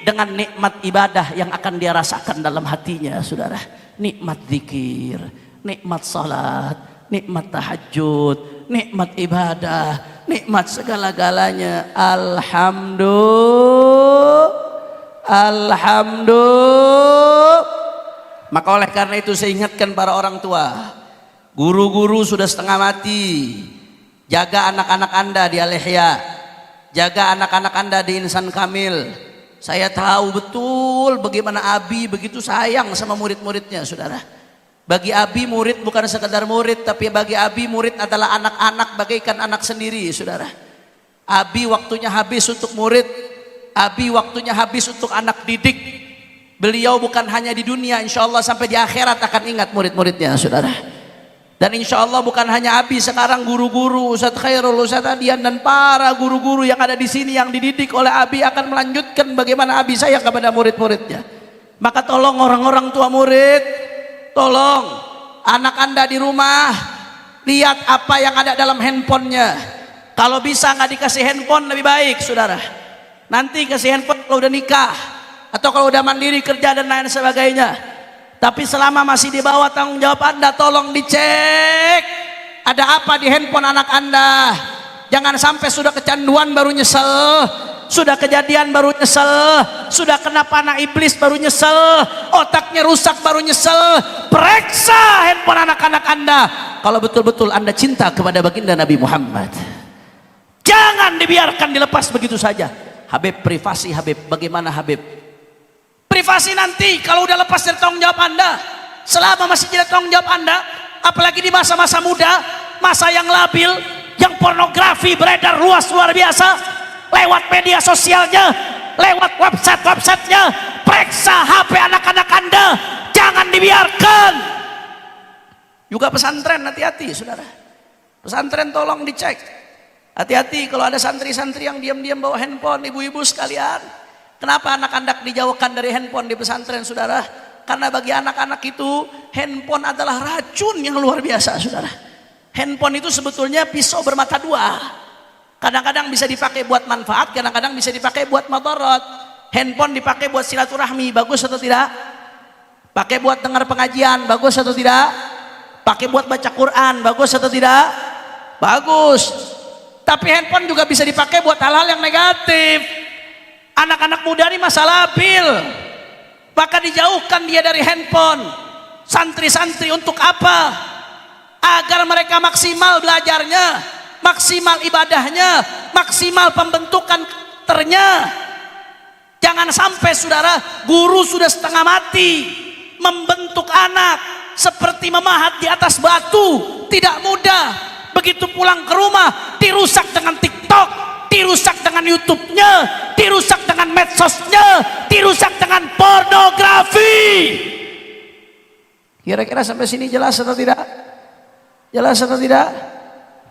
dengan nikmat ibadah yang akan dia rasakan dalam hatinya, saudara. Nikmat zikir, nikmat salat, nikmat tahajud, nikmat ibadah, nikmat segala-galanya. Alhamdulillah. Maka oleh karena itu saya ingatkan para orang tua, guru-guru sudah setengah mati, jaga anak-anak Anda di Al-Ihya, jaga anak-anak Anda di Insan Kamil. Saya tahu betul bagaimana Abi begitu sayang sama murid-muridnya, saudara. Bagi Abi murid bukan sekedar murid, tapi bagi Abi murid adalah anak-anak bagaikan anak sendiri, saudara. Abi waktunya habis untuk murid, Abi waktunya habis untuk anak didik. Beliau bukan hanya di dunia, insya Allah sampai di akhirat akan ingat murid-muridnya, saudara. Dan insya Allah bukan hanya Abi, sekarang guru-guru, Ustadz Khairul, Ustadz Adian, dan para guru-guru yang ada di sini yang dididik oleh Abi akan melanjutkan bagaimana Abi sayang kepada murid-muridnya. Maka tolong orang-orang tua murid, tolong anak Anda di rumah lihat apa yang ada dalam handphonenya. Kalau bisa nggak dikasih handphone lebih baik, saudara. Nanti kasih handphone kalau udah nikah atau kalau udah mandiri kerja dan lain sebagainya. Tapi selama masih di bawah tanggung jawab Anda, tolong dicek ada apa di handphone anak Anda. Jangan sampai sudah kecanduan baru nyesel, sudah kejadian baru nyesel, sudah kena panah iblis baru nyesel, otaknya rusak baru nyesel. Periksa handphone anak-anak Anda kalau betul-betul Anda cinta kepada baginda Nabi Muhammad. Jangan dibiarkan dilepas begitu saja. Habib, privasi Habib, bagaimana Habib? Privasi nanti kalau udah lepas dari tanggung jawab Anda. Selama masih jadi tanggung jawab Anda, apalagi di masa-masa muda, masa yang labil, yang pornografi beredar luas luar biasa, lewat media sosialnya, lewat website-websitenya, periksa HP anak-anak Anda, jangan dibiarkan. Juga pesantren, hati-hati, saudara. Pesantren tolong dicek. Hati-hati kalau ada santri-santri yang diam-diam bawa handphone, ibu-ibu sekalian. Kenapa anak-anak dijauhkan dari handphone di pesantren, saudara? Karena bagi anak-anak itu handphone adalah racun yang luar biasa, saudara. Handphone itu sebetulnya pisau bermata dua. Kadang-kadang bisa dipakai buat manfaat, kadang-kadang bisa dipakai buat madarat. Handphone dipakai buat silaturahmi, bagus atau tidak? Pakai buat dengar pengajian, bagus atau tidak? Pakai buat baca Quran, bagus atau tidak? Bagus. Tapi handphone juga bisa dipakai buat hal-hal yang negatif. Anak-anak muda ini masa labil, maka dijauhkan dia dari handphone. Santri-santri untuk apa? Agar mereka maksimal belajarnya, maksimal ibadahnya, maksimal pembentukan karakternya. Jangan sampai, saudara, guru sudah setengah mati membentuk anak seperti memahat di atas batu, tidak mudah. Begitu pulang ke rumah dirusak dengan TikTok, dirusak dengan YouTube-nya, dirusak dengan medsosnya, dirusak dengan pornografi. Kira-kira sampai sini jelas atau tidak? Jelas atau tidak?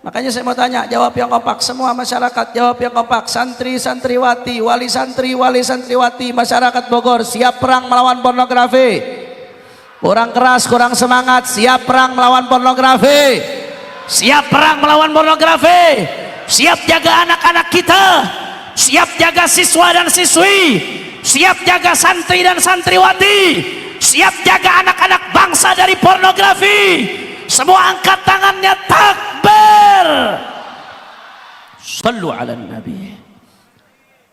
Makanya saya mau tanya, jawab yang kompak. Semua masyarakat jawab yang kompak. Santri, santriwati, wali santri, wali santriwati, masyarakat Bogor siap perang melawan pornografi. Kurang keras, kurang semangat. Siap perang melawan pornografi. Siap perang melawan pornografi. Siap jaga anak-anak kita, siap jaga siswa dan siswi, siap jaga santri dan santriwati, siap jaga anak-anak bangsa dari pornografi. Semua angkat tangannya, takbir. Sallu ala Nabi.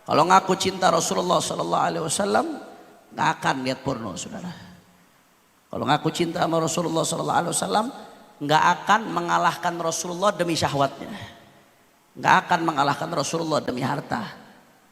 Kalau ngaku cinta Rasulullah sallallahu alaihi wasallam, nggak akan lihat porno, saudara. Kalau ngaku cinta sama Rasulullah sallallahu alaihi wasallam, nggak akan mengalahkan Rasulullah demi syahwatnya. Nggak akan mengalahkan Rasulullah demi harta,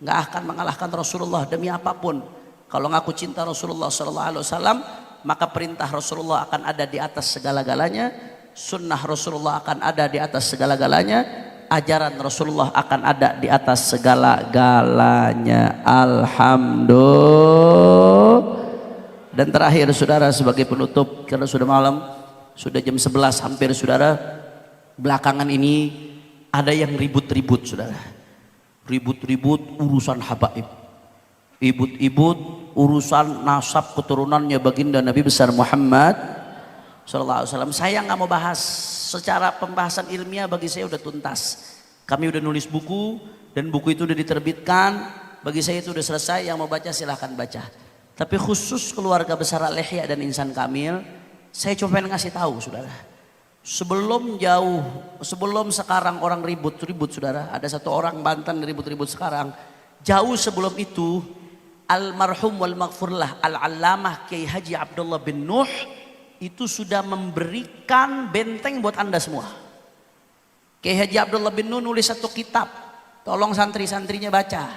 nggak akan mengalahkan Rasulullah demi apapun. Kalau ngaku cinta Rasulullah sallallahu alaihi wasallam, maka perintah Rasulullah akan ada di atas segala-galanya, sunnah Rasulullah akan ada di atas segala-galanya, ajaran Rasulullah akan ada di atas segala-galanya. Alhamdulillah. Dan terakhir saudara, sebagai penutup, karena sudah malam, sudah jam 11 hampir saudara, belakangan ini ada yang ribut-ribut saudara, ribut-ribut urusan habaib, ribut-ribut urusan nasab keturunannya baginda Nabi besar Muhammad sallallahu alaihi wasallam. Saya nggak mau bahas, secara pembahasan ilmiah bagi saya udah tuntas. Kami udah nulis buku dan buku itu udah diterbitkan, bagi saya itu udah selesai. Yang mau baca silahkan baca. Tapi khusus keluarga besar Al-Ihya dan Insan Kamil, saya cuma pengen ngasih tahu saudara, sebelum sekarang orang ribut-ribut saudara, ada satu orang Banten ribut-ribut sekarang, jauh sebelum itu almarhum wal maghfurlah Al-Allamah Kiai Haji Abdullah bin Nuh itu sudah memberikan benteng buat anda semua. Kiai Haji Abdullah bin Nuh nulis satu kitab, tolong santri-santrinya baca.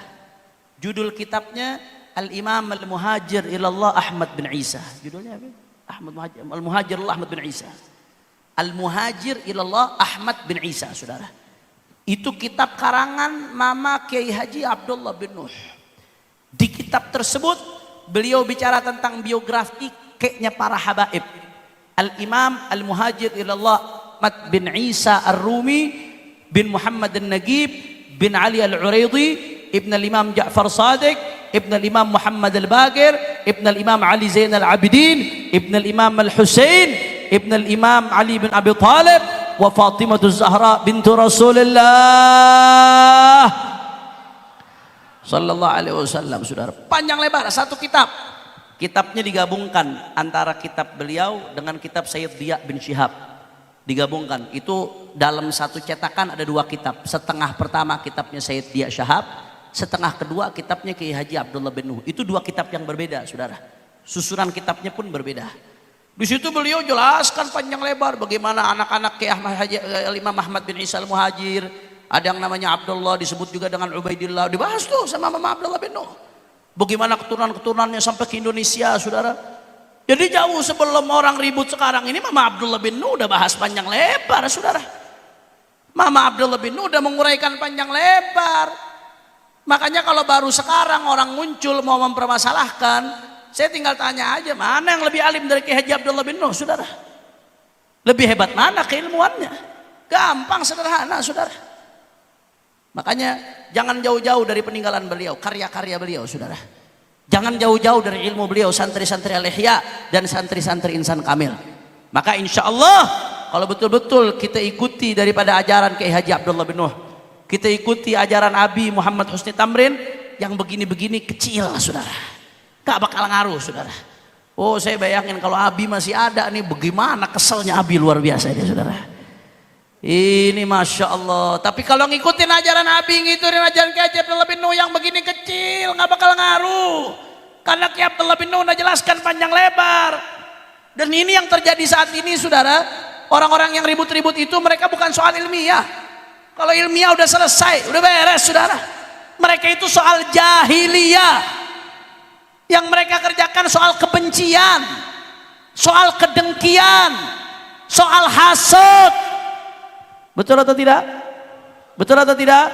Judul kitabnya Al-Imam Al-Muhajir Ilallah Ahmad bin Isa. Judulnya apa? Al-Muhajir Ilallah Ahmad bin Isa. Al-Muhajir Ilallah Ahmad bin Isa saudara. Itu kitab karangan Mama Kiai Haji Abdullah bin Nuh. Di kitab tersebut beliau bicara tentang biografi keknya para habaib. Al-Imam Al-Muhajir Ilallah Ahmad bin Isa Ar-Rumi bin Muhammad An-Nagib bin Ali Al-Uraidi Ibn Al-Imam Ja'far Sadiq, Ibn Al-Imam Muhammad Al-Baqir, Ibn Al-Imam Ali Zain Al-Abidin, Ibn Al-Imam Al-Husain, Ibn Al-Imam Ali bin Abi Talib, wa Fatimah Az-Zahra bintu Rasulullah sallallahu alaihi wasallam saudara. Panjang lebar satu kitab. Kitabnya digabungkan antara kitab beliau dengan kitab Sayyid Diya bin Syihab. Digabungkan. Itu dalam satu cetakan ada dua kitab. Setengah pertama kitabnya Sayyid Diya Syihab, setengah kedua kitabnya Kiai Haji Abdullah bin Nuh. Itu dua kitab yang berbeda saudara. Susunan kitabnya pun berbeda. Di situ beliau jelaskan panjang lebar bagaimana anak-anak Kiai Imam Ahmad bin Isa Al-Muhajir, ada yang namanya Abdullah, disebut juga dengan Ubaidillah, dibahas tuh sama Mama Abdullah bin Nuh. Bagaimana keturunan-keturunannya sampai ke Indonesia saudara. Jadi jauh sebelum orang ribut sekarang ini, Mama Abdullah bin Nuh udah bahas panjang lebar saudara. Mama Abdullah bin Nuh udah menguraikan panjang lebar. Makanya kalau baru sekarang orang muncul mau mempermasalahkan, saya tinggal tanya aja, mana yang lebih alim dari Kiai Haji Abdullah bin Nuh saudara? Lebih hebat mana keilmuannya? Gampang, sederhana saudara. Makanya jangan jauh-jauh dari peninggalan beliau, karya-karya beliau saudara. Jangan jauh-jauh dari ilmu beliau, santri-santri Al-Ihya dan santri-santri Insan Kamil. Maka insya Allah kalau betul-betul kita ikuti daripada ajaran Kiai Haji Abdullah bin Nuh, kita ikuti ajaran Abi Muhammad Husni Tamrin, yang begini-begini kecil saudara, gak bakal ngaruh saudara. Oh saya bayangin kalau Abi masih ada nih, bagaimana keselnya Abi, luar biasa dia saudara. Ini Masya Allah. Tapi kalau ngikutin ajaran Abi, ngikutin ajaran Kiai Haji Abdullah bin Nuh yang begini kecil, gak bakal ngaruh. Karena Kiai Abdullah bin Nuh udah jelaskan panjang lebar. Dan ini yang terjadi saat ini saudara. Orang-orang yang ribut-ribut itu mereka bukan soal ilmiah. Kalau ilmiah udah selesai, udah beres saudara. Mereka itu soal jahiliyah. Yang mereka kerjakan soal kebencian, soal kedengkian, soal hasad. Betul atau tidak? Betul atau tidak?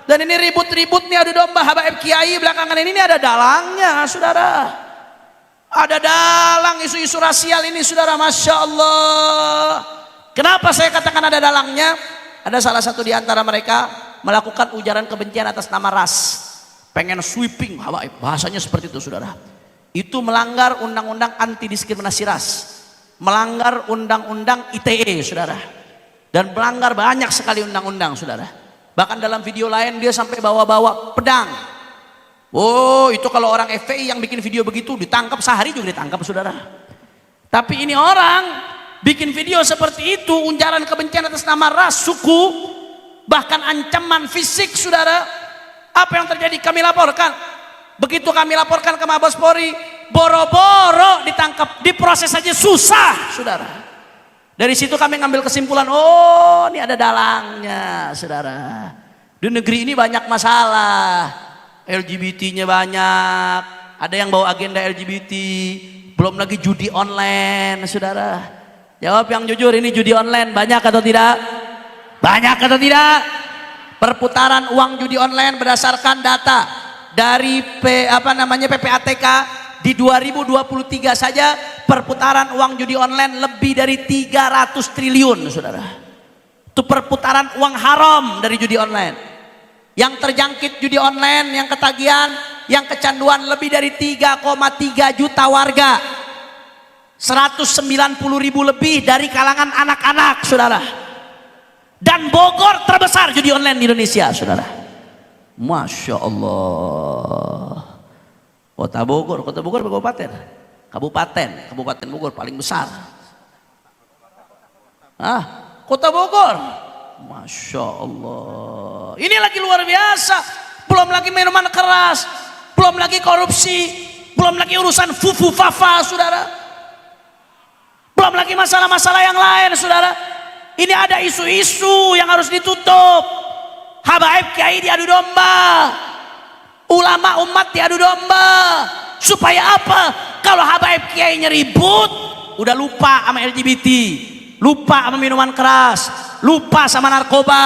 Dan ini ribut-ribut nih, adu domba habaib kiai belakangan ini ada dalangnya saudara. Ada dalang isu-isu rasial ini saudara, Masya Allah. Kenapa saya katakan ada dalangnya? Ada salah satu di antara mereka melakukan ujaran kebencian atas nama ras. Pengen sweeping habaib, bahasanya seperti itu saudara. Itu melanggar undang-undang anti diskriminasi ras, melanggar undang-undang ITE saudara, dan melanggar banyak sekali undang-undang saudara. Bahkan dalam video lain dia sampai bawa-bawa pedang. Oh itu kalau orang FPI yang bikin video begitu ditangkap, sehari juga ditangkap saudara. Tapi ini orang bikin video seperti itu, ujaran kebencian atas nama ras, suku, bahkan ancaman fisik saudara. Apa yang terjadi? Kami laporkan. Begitu kami laporkan ke Mabes Polri, boro-boro ditangkap, diproses saja susah saudara. Dari situ kami ngambil kesimpulan, oh ini ada dalangnya saudara. Di negeri ini banyak masalah, LGBT-nya banyak, ada yang bawa agenda LGBT, belum lagi judi online saudara. Jawab yang jujur, ini judi online banyak atau tidak? Banyak atau tidak? Perputaran uang judi online berdasarkan data dari PPATK di 2023 saja perputaran uang judi online lebih dari 300 triliun, saudara. Itu perputaran uang haram dari judi online. Yang terjangkit judi online, yang ketagihan, yang kecanduan lebih dari 3,3 juta warga. 190.000 lebih dari kalangan anak-anak, saudara. Dan Bogor terbesar judi online di Indonesia, saudara. Masya Allah. Kota Bogor kabupaten. Kabupaten Bogor paling besar. Kota Bogor. Masya Allah. Ini lagi luar biasa. Belum lagi minuman keras, belum lagi korupsi, belum lagi urusan fufu fafa, saudara. Belum lagi masalah-masalah yang lain, saudara. Ini ada isu-isu yang harus ditutup. Habaib kiai diadu domba, ulama umat diadu domba. Supaya apa? Kalau habaib kiai ribut, udah lupa sama LGBT, lupa sama minuman keras, lupa sama narkoba,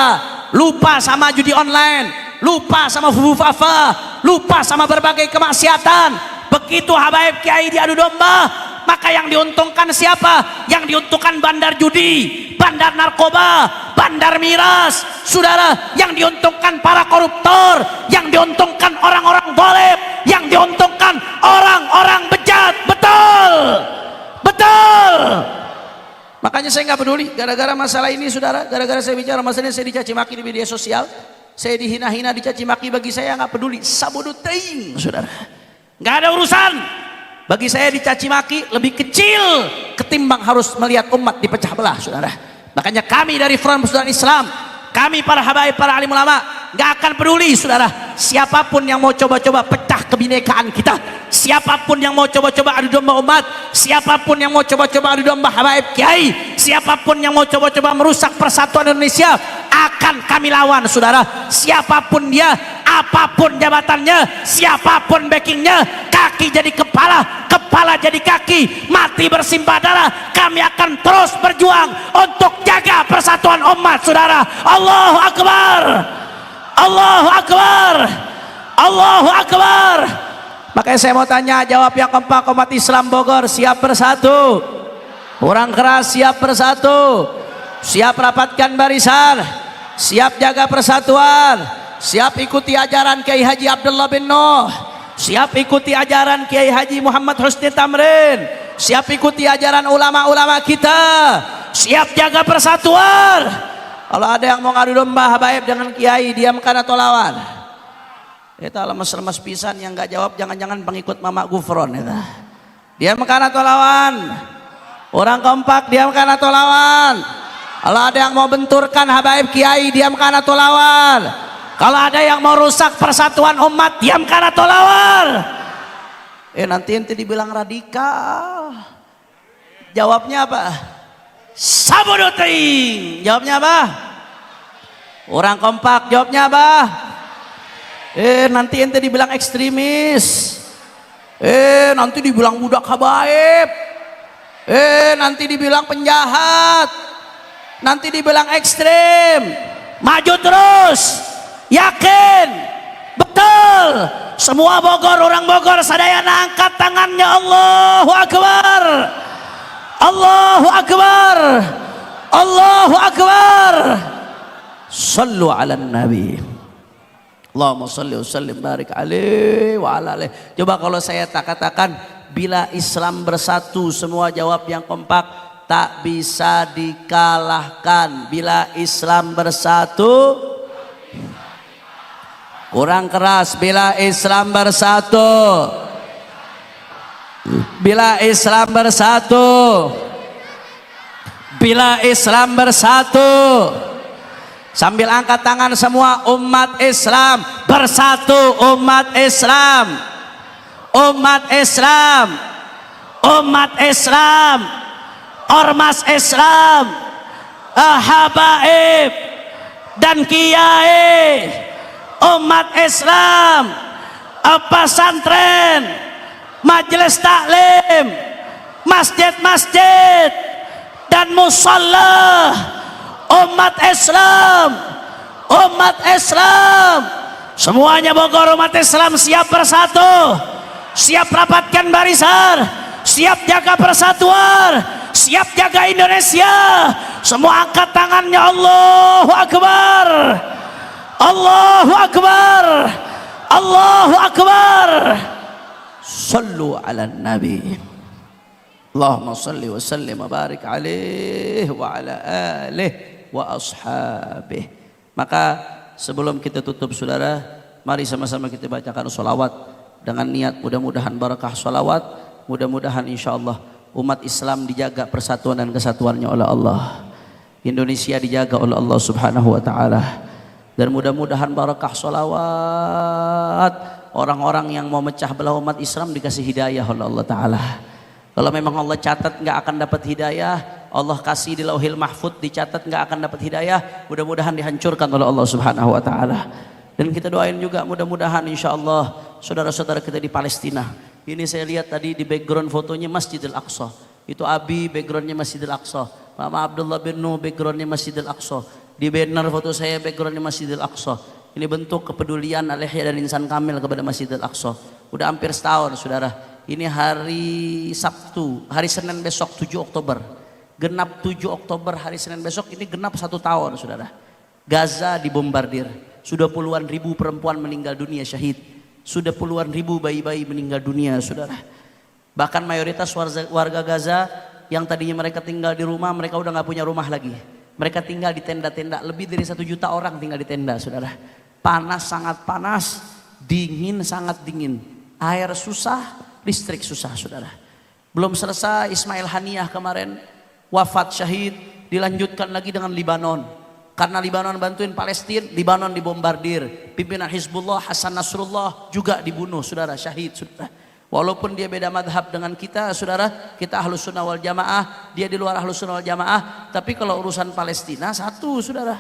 lupa sama judi online, lupa sama fufu fafa, lupa sama berbagai kemaksiatan. Begitu habaib kiai diadu domba, maka yang diuntungkan siapa? Yang diuntungkan bandar judi, bandar narkoba, bandar miras, saudara. Yang diuntungkan para koruptor, yang diuntungkan orang-orang zalim, yang diuntungkan orang-orang bejat. Betul, betul. Makanya saya nggak peduli gara-gara masalah ini, saudara. Gara-gara saya bicara masalah ini, saya dicaci maki di media sosial, saya dihina-hina, dicaci maki. Bagi saya nggak peduli, sabodo teing, saudara. Nggak ada urusan. Bagi saya dicaci maki lebih kecil ketimbang harus melihat umat dipecah belah, saudara. Makanya kami dari Front Persatuan Islam, kami para habaib, para alim ulama, nggak akan peduli, saudara, siapapun yang mau coba-coba pecah kebinekaan kita, siapapun yang mau coba-coba adu domba umat, siapapun yang mau coba-coba adu domba habaib kiai, siapapun yang mau coba-coba merusak persatuan Indonesia, akan kami lawan, saudara. Siapapun dia, apapun jabatannya, siapapun backingnya, kaki jadi kepala, kepala jadi kaki, mati bersimpah darah, kami akan terus berjuang untuk jaga persatuan umat, saudara. Allahu Akbar, Allahu Akbar, Allahu Akbar. Makanya saya mau tanya, jawab yang kompak. Umat Islam Bogor siap bersatu? Kurang keras, siap bersatu? Siap rapatkan barisan? Siap jaga persatuan? Siap ikuti ajaran Kiai Haji Abdullah bin Nuh? Siap ikuti ajaran Kiai Haji Muhammad Husni Tamrin? Siap ikuti ajaran ulama-ulama kita? Siap jaga persatuan? Kalau ada yang mau ngadu domba habaib dengan kiai, diamkan atau lawan? Itu lemes-lemes pisan, yang nggak jawab jangan-jangan pengikut Mama Gufron. Itu diamkan atau lawan? Orang kompak, diamkan atau lawan? Kalau ada yang mau benturkan habaib kiai, diamkan atau lawan? Kalau ada yang mau rusak persatuan umat, diamkan atau lawan? Nanti dibilang radikal. Jawabnya apa? Sabodo teing. Jawabnya apa? Orang kompak. Jawabnya apa? Nanti dibilang ekstremis. Nanti dibilang budak habaib. Nanti dibilang penjahat. Nanti dibilang ekstrem. Maju terus, yakin, betul. Semua Bogor, orang Bogor sadayana angkat tangannya. Allahu Akbar, Allahu Akbar, Allahu Akbar. Sallu ala Nabi. Allahumma salli wa sallim barik alaihi wa ala alihi. Coba kalau saya katakan bila Islam bersatu, semua jawab yang kompak. Tak bisa dikalahkan. Bila Islam bersatu, kurang keras. Bila Islam bersatu, bila Islam bersatu, bila Islam bersatu. Sambil angkat tangan semua, umat Islam bersatu. Umat Islam, umat Islam, umat Islam, ormas Islam, habaib dan kiai, umat Islam, pesantren, majelis taklim, masjid-masjid dan musalla. Umat Islam, umat Islam, semuanya Bogor umat Islam siap bersatu. siap rapatkan barisan, siap jaga persatuan, siap jaga Indonesia. Semua angkat tangannya. Allahu Akbar, Allahu Akbar, Allahu Akbar. Sallu ala Nabi. Allahumma salli wa sallim wa barik alaihi wa ala alihi wa ashabih. Maka sebelum kita tutup saudara, mari sama-sama kita bacakan sholawat dengan niat mudah-mudahan barakah sholawat, mudah-mudahan insyaallah umat Islam dijaga persatuan dan kesatuannya oleh Allah, Indonesia dijaga oleh Allah subhanahu wa ta'ala, dan mudah-mudahan barakah sholawat orang-orang yang mau mecah belah umat Islam dikasih hidayah oleh Allah ta'ala. Kalau memang Allah catat nggak akan dapat hidayah, Allah kasih di Lauhil Mahfud dicatat nggak akan dapat hidayah, mudah-mudahan dihancurkan oleh Allah subhanahu wa ta'ala. Dan kita doain juga mudah-mudahan insya Allah saudara-saudara kita di Palestina. Ini saya lihat tadi di background fotonya Masjidil Aqsa. Itu Abi backgroundnya Masjidil Aqsa. Mama Abdullah bin Nuh backgroundnya Masjidil Aqsa. Di banner foto saya backgroundnya Masjidil Aqsa. Ini bentuk kepedulian Al-Ihya dan Insan Kamil kepada Masjidil Aqsa. Udah hampir setahun saudara. Ini hari Sabtu, hari Senin besok 7 Oktober. Genap 7 Oktober hari Senin besok, ini genap 1 tahun saudara. Gaza dibombardir. Sudah puluhan ribu perempuan meninggal dunia syahid. Sudah puluhan ribu bayi-bayi meninggal dunia saudara. Bahkan mayoritas warga Gaza yang tadinya mereka tinggal di rumah, mereka udah gak punya rumah lagi. Mereka tinggal di tenda-tenda, lebih dari 1 juta orang tinggal di tenda saudara. Panas sangat panas, dingin sangat dingin. Air susah, listrik susah saudara. Belum selesai Ismail Haniyah kemarin wafat syahid, dilanjutkan lagi dengan Libanon. Karena Libanon bantuin Palestina, Libanon dibombardir. Pimpinan Hizbullah Hasan Nasrullah juga dibunuh saudara, syahid saudara. Walaupun dia beda madhab dengan kita saudara, kita Ahlus Sunnah wal Jamaah, dia di luar Ahlus Sunnah wal Jamaah. Tapi kalau urusan Palestina satu saudara.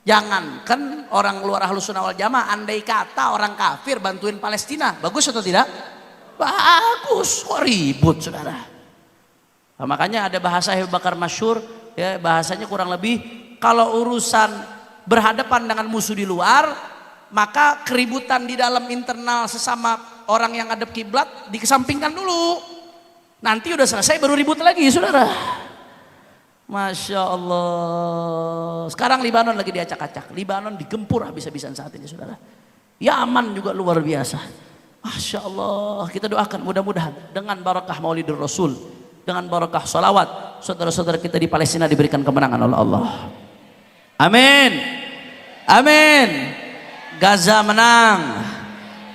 Jangankan orang luar Ahlus Sunnah wal Jamaah, andai kata orang kafir bantuin Palestina, bagus atau tidak? Bagus, kok ribut saudara. Nah, makanya ada bahasa Abu Bakar masyhur, ya, bahasanya kurang lebih kalau urusan berhadapan dengan musuh di luar, maka keributan di dalam internal sesama orang yang hadap kiblat dikesampingkan dulu. Nanti udah selesai baru ribut lagi saudara. Masya Allah. Sekarang Libanon lagi diacak-acak. Libanon digempur habis-habisan saat ini saudara. Yaman juga luar biasa. Masya Allah, kita doakan mudah-mudahan dengan barakah Maulidur Rasul, dengan barakah salawat, saudara-saudara kita di Palestina diberikan kemenangan oleh Allah. Amin, amin. Gaza menang,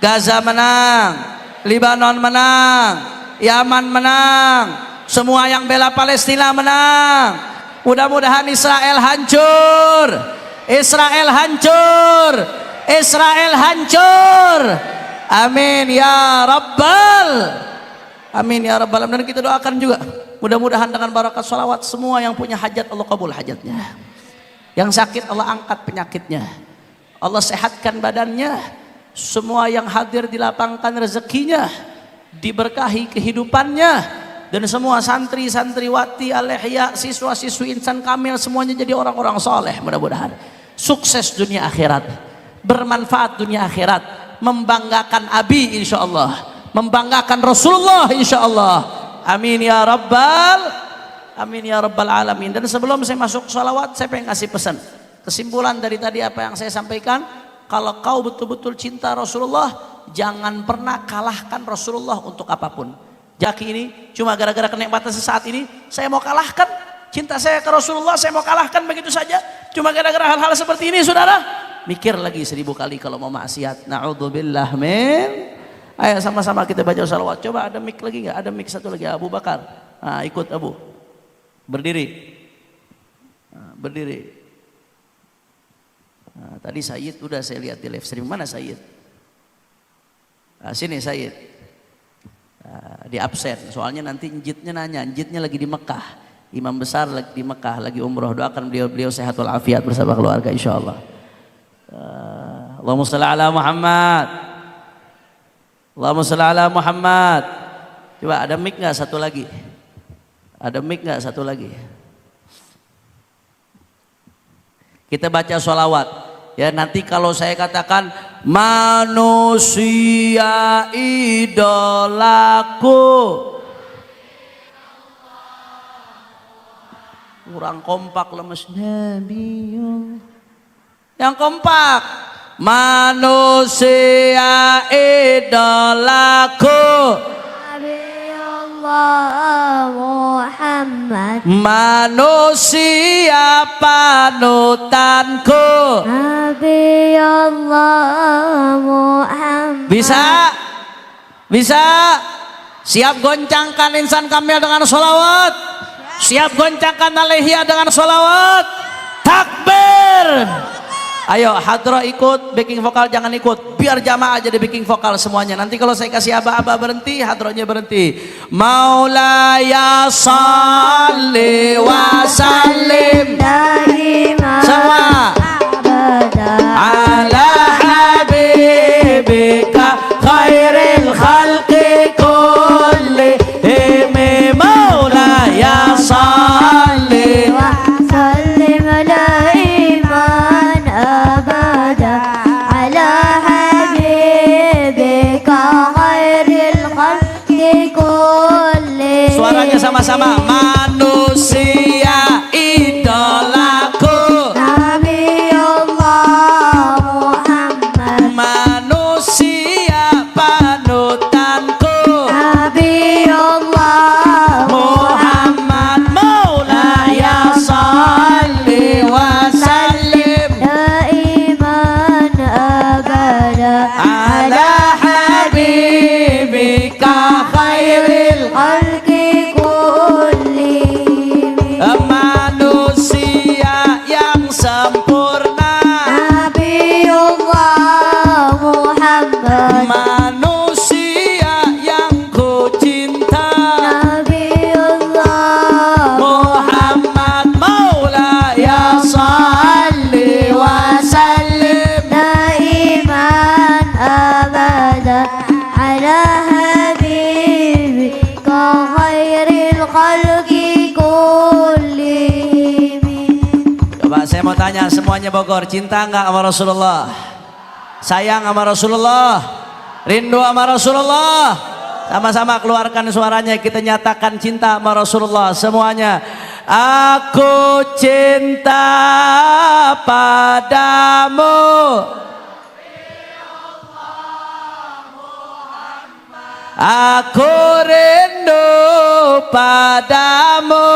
Gaza menang, Libanon menang, Yaman menang, semua yang bela Palestina menang. Mudah-mudahan Israel hancur, Israel hancur, Israel hancur. Amin ya Rabbal, amin ya Rabbal. Dan kita doakan juga mudah-mudahan dengan barakat sholawat semua yang punya hajat Allah kabul hajatnya, yang sakit Allah angkat penyakitnya, Allah sehatkan badannya, semua yang hadir dilapangkan rezekinya, diberkahi kehidupannya, dan semua santri-santriwati Al-Ihya, siswa-siswi Insan Kamil semuanya jadi orang-orang soleh. Mudah-mudahan sukses dunia akhirat, bermanfaat dunia akhirat, membanggakan Abi insyaallah, membanggakan Rasulullah insyaallah. Amin ya Rabbal, amin ya Rabbal alamin. Dan sebelum saya masuk sholawat, saya pengen kasih pesan. Kesimpulan dari tadi apa yang saya sampaikan, kalau kau betul-betul cinta Rasulullah, jangan pernah kalahkan Rasulullah untuk apapun. Jaki ini cuma gara-gara kenikmatan sesaat ini, saya mau kalahkan cinta saya ke Rasulullah, saya mau kalahkan begitu saja cuma gara-gara hal-hal seperti ini saudara. Mikir lagi 1000 kali kalau mau maksiat. Na'udzubillah min. Ayo sama-sama kita baca salawat. Coba ada mic lagi nggak? Ada mic satu lagi. Abu Bakar. Nah, ikut Abu. Berdiri. Nah, berdiri. Nah, tadi Sayyid udah saya lihat di live stream. Mana Sayyid? Nah, sini Sayyid. Nah, di absen. Soalnya nanti njitnya nanya. Njitnya lagi di Mekah. Imam besar lagi di Mekah. Lagi umroh. Doakan beliau sehat walafiat bersama keluarga insyaallah. Allahumma shalli ala Muhammad, Allahumma shalli ala Muhammad. Coba ada mic nggak satu lagi? Ada mic nggak satu lagi? Kita baca sholawat. Ya nanti kalau saya katakan manusia idolaku. Kurang kompak lemes Nabi. Yang kompak, manusia idolaku Nabi Allah Muhammad, manusia panutanku. Nabi Allah Muhammad. Bisa? Bisa? Siap goncangkan insan kamil dengan sholawat? Siap goncangkan alaihiya dengan sholawat? Takbir! Ayo hadroh ikut, backing vokal jangan ikut, biar jamaah aja di backing vokal semuanya. Nanti kalau saya kasih aba-aba berhenti, hadrohnya berhenti. Maulaya salli wa sallim Daima semua abada ala habibika khairil khalqi kullihim. Maulaya salli wa sallim daiman abada ala habibika khairil khalqi kulli. Suaranya sama-sama. Manusia idolaku, Nabi Allah Muhammad, manusia panutanku. Nabi Allah Muhammad maulaya salli wa sallim daiman abada ala habibika khairil khalqi kullihim. manusia yang sempurna, Nabi Allah Muhammad, manusia yang ku cinta. Nabi Allah Muhammad maulaya salli wa sallim daiman abada ala habibika khairil khalqi kullihim. Coba saya mau tanya semuanya Bogor, cinta nggak sama Rasulullah? Sayang sama Rasulullah? Rindu sama Rasulullah? Sama-sama keluarkan suaranya, kita nyatakan cinta sama Rasulullah semuanya. Aku cinta padamu, aku rindu padamu.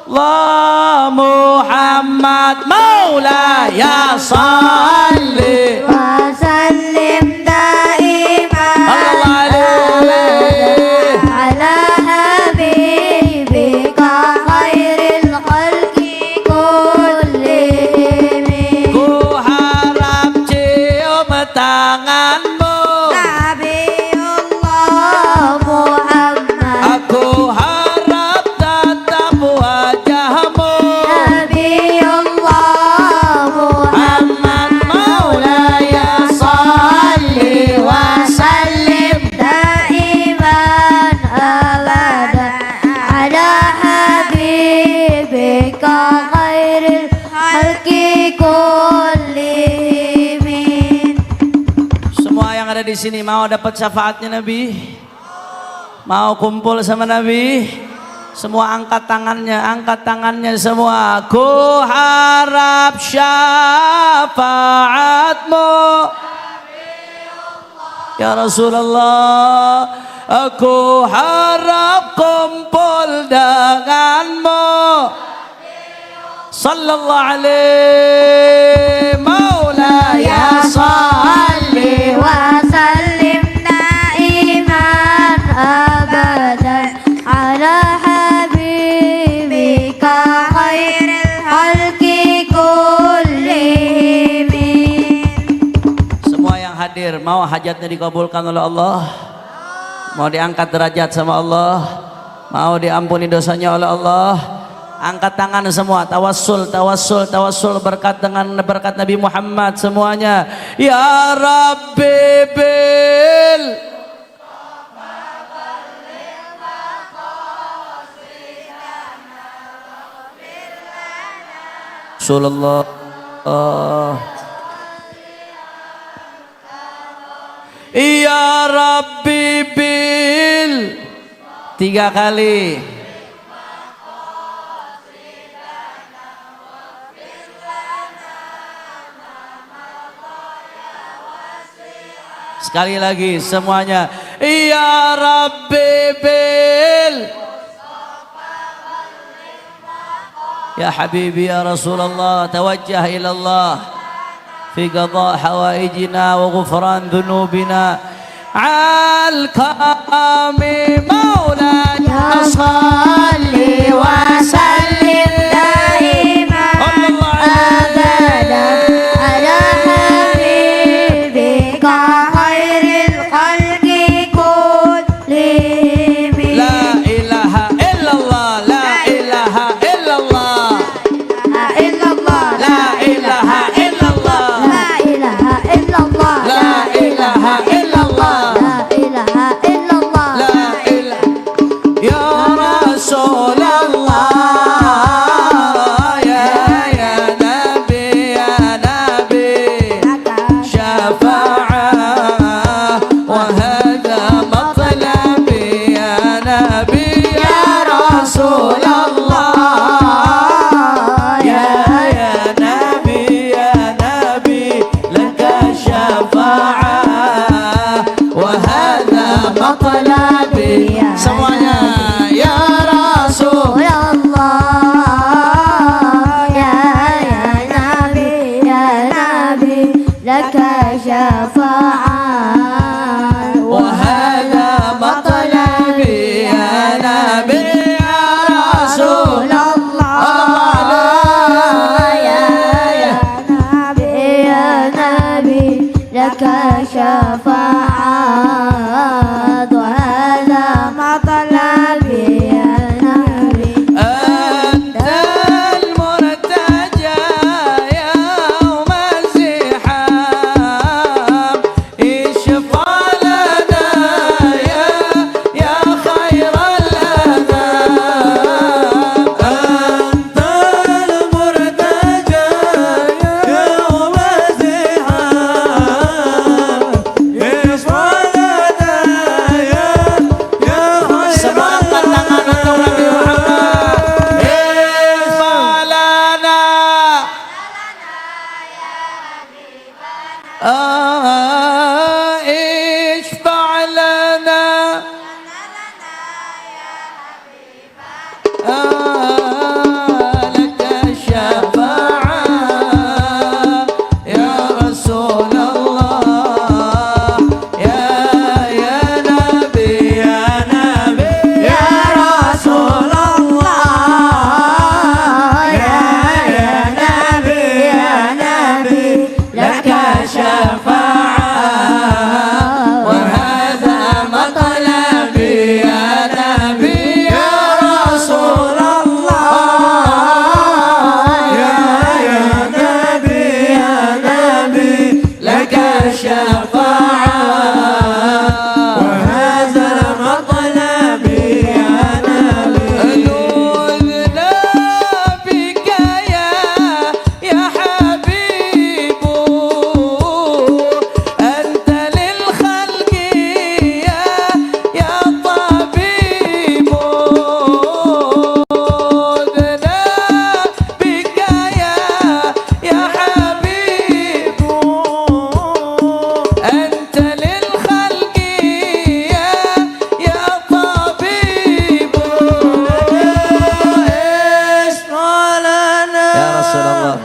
Allah Muhammad maulaya salli Wa sallim daiman alaihi. ala habibika khairil khalqi kullihim. Ku harap cium tanganmu, Nabi Allah Muhammad, aku harap tatap wajahmu. Nabi Allah Muhammad Muhammad, maulaya salli wa sallim daiman abada ala habibika khairil khalqi kullihim. Semua yang ada di sini mau dapat syafaatnya Nabi? Mau kumpul sama Nabi? Semua angkat tangannya semua. Ku harap syafaatmu ya Rasulullah. Aku harap kumpul denganmu. Sallallahu alaihi maulaya salli Wa sallim daiman abadan ala habibika khairil khalqi kullihim. Semua yang hadir mau hajatnya dikabulkan oleh Allah, mau diangkat derajat sama Allah, mau diampuni dosanya oleh Allah. Angkat tangan semua, tawassul berkat dengan berkat Nabi Muhammad semuanya. Ya Rabbi bil Sallallahu Ya Rabbi bil 3 kali. Sekali lagi semuanya. Ya Rabbi bil. Ya Habibi ya Rasulullah, tawajjah ila Allah fi qada hawaijina wa ghufran dhunubina. Al-Kami Maulana salli wa sallim daiman abadan ala habibika khairil khalqi kullihim. La ilaha illallah, la ilaha illallah, la ilaha illallah, la ilaha illallah, la ilaha illallah, la ilaha illallah, la ilaha illallah. Ya Rasulullah, ya Nabi, ya Nabi, syafa'ah wa hadha matlabi, ya Nabi, ya Rasulullah, ya Nabi, ya Nabi, laka syafa'ah wa hadha matlabi. Semuanya ya Rasul. وهذا مطلبي يا نبي يا رسول لك شفاعة وهذا مطلبي يا نبي. أنت المرتجى يوم الزحام اشفع لنا يا خير الأنام. أنت المرتجى يوم الزحام اشفع لنا يا semangat tangan untuk Nabi Muhammad. Ifalana ishfa'lana laka syafa'ah ya Rasulullah, ya Nabi, ya Nabi, ya Rasulullah, ya Nabi, ya Nabi, laka syafa'ah wa hadha matlabi, ya Nabi, ya Rasulullah, ya Nabi, ya Nabi, laka syafa'ah wa hadha matlabi, ya Nabi. Aludna bika ya habibu, anta lil khalqi ya tabibu. Aludna bika ya habibu, anta lil khalqi ya tabibu. Ismalana ya Rasulullah.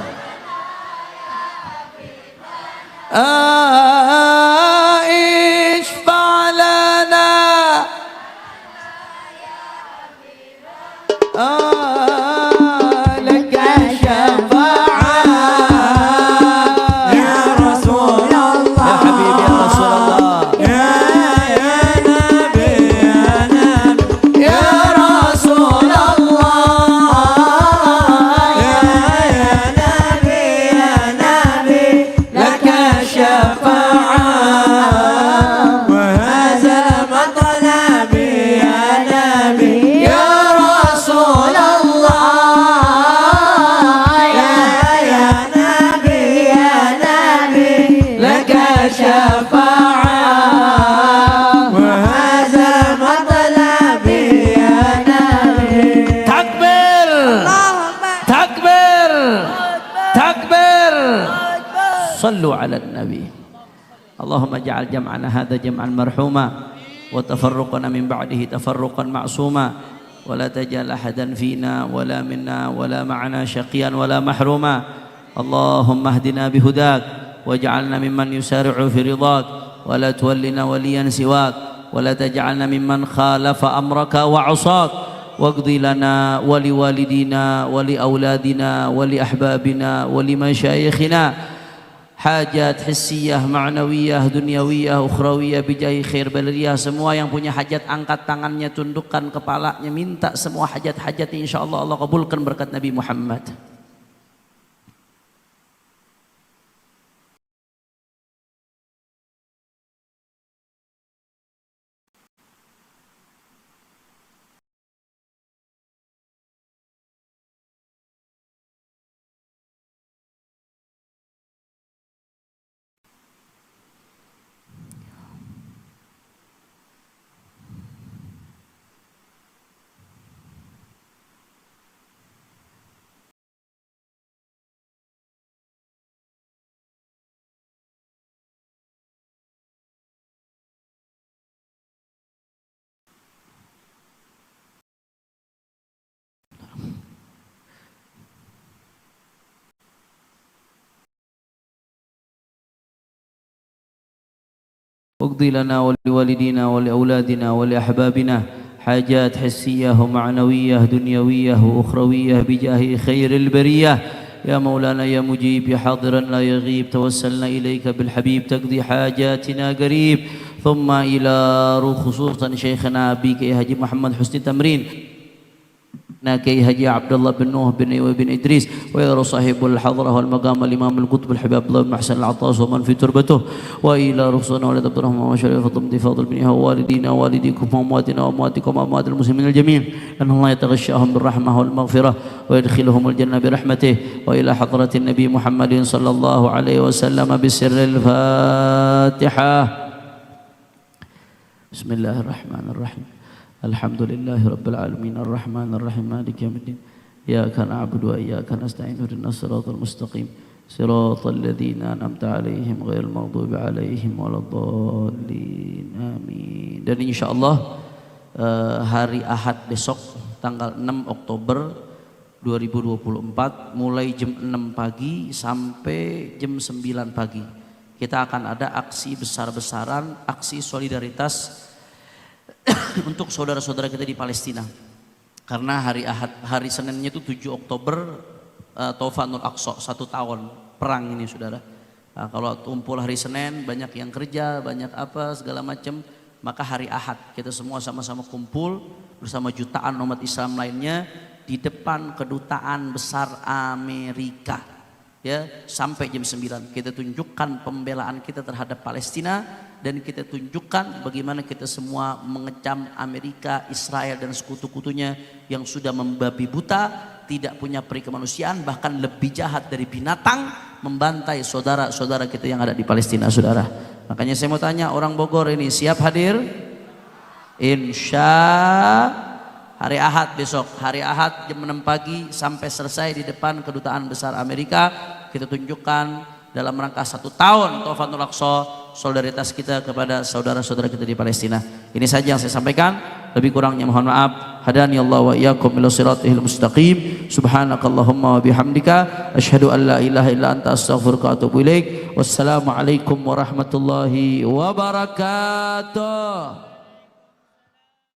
اشفع لنا لك شفاعة يا رسول الله، يا حبيبي يا رسول الله، يا نبي، يا نبي، يا رسول الله، يا نبي، يا نبي، لك شفاعة وهذا مطلبي يا نبي يا رسول الله. صلوا على النبي. اللهم اجعل جمعنا هذا جمعا مرحوما وتفرقنا من بعده تفرقا معصوما ولا تجعل أحدا فينا ولا منا ولا معنا شقيا ولا محروما. اللهم اهدنا بهداك واجعلنا ممن يسارع في رضاك ولا تولنا وليا سواك ولا تجعلنا ممن خالف أمرك وعصاك واقض لنا ولوالدينا ولأولادنا ولأحبابنا ولمشايخنا hajat hissiyah, ma'nawiyah, dunyawiyah, ukhrawiyah, bijahi khair baladiyah. Semua yang punya hajat angkat tangannya, tundukkan kepalanya, minta semua hajat-hajat, insyaallah Allah kabulkan berkat Nabi Muhammad. واقض لنا ولوالدينا ولأولادنا ولأحبابنا حاجات حسية ومعنوية دنيوية وأخروية بجاه خير البرية. يا مولانا يا مجيب يا حاضرا لا يغيب توسلنا إليك بالحبيب تقضي حاجاتنا قريب. ثم إلى روح خصوصا شيخنا أبيك يا حاجي محمد حسني تمرين كي هجي عبد الله بن نوح بن بن إدريس ويرى صاحب الحضرة والمقام الإمام القطب الحبيب عبد الله بن محسن العطاس ومن في تربته وإلى رخصنا ولد عبد الرحمن وشريف فضل فاضل بنها ووالدينا ووالديكم وأمواتنا وأمواتكم وأموات المسلمين الجميع أن الله يتغشاهم بالرحمة والمغفرة ويدخلهم الجنة برحمته. وإلى حضرة النبي محمد صلى الله عليه وسلم بسر الفاتحة. بسم الله الرحمن الرحيم. الحمد لله رب العالمين الرحمن الرحيم مالك يوم الدين إياك نعبد وإياك نستعين اهدنا الصراط المستقيم صراط الذين أنعمت عليهم غير المغضوب عليهم ولا الضالين آمين. Dan insyaallah hari Ahad besok tanggal 6 Oktober 2024 mulai jam 6 pagi sampai jam 9 pagi kita akan ada aksi besar-besaran, aksi solidaritas untuk saudara-saudara kita di Palestina. Karena hari Seninnya itu 7 Oktober Taufanul Aqsa, 1 tahun perang ini saudara. Nah, kalau kumpul hari Senin banyak yang kerja, banyak apa segala macam, maka hari Ahad kita semua sama-sama kumpul bersama jutaan umat Islam lainnya di depan kedutaan besar Amerika. Ya, sampai jam 9 kita tunjukkan pembelaan kita terhadap Palestina dan kita tunjukkan bagaimana kita semua mengecam Amerika, Israel dan sekutu-kutunya yang sudah membabi buta, tidak punya peri kemanusiaan, bahkan lebih jahat dari binatang, membantai saudara-saudara kita yang ada di Palestina, saudara. Makanya saya mau tanya, orang Bogor ini siap hadir? Insya hari Ahad besok, hari Ahad jam 6 pagi sampai selesai di depan kedutaan besar Amerika, kita tunjukkan dalam rangka 1 tahun Taufanul Aqsa solidaritas kita kepada saudara-saudara kita di Palestina. Ini saja yang saya sampaikan, lebih kurangnya mohon maaf. Hadani Allah wa iyyakum ila siratal mustaqim. Subhanakallahumma wa bihamdika asyhadu an la ilaha illa anta astaghfiruka wa atubu ilaik. Wassalamualaikum warahmatullahi wabarakatuh.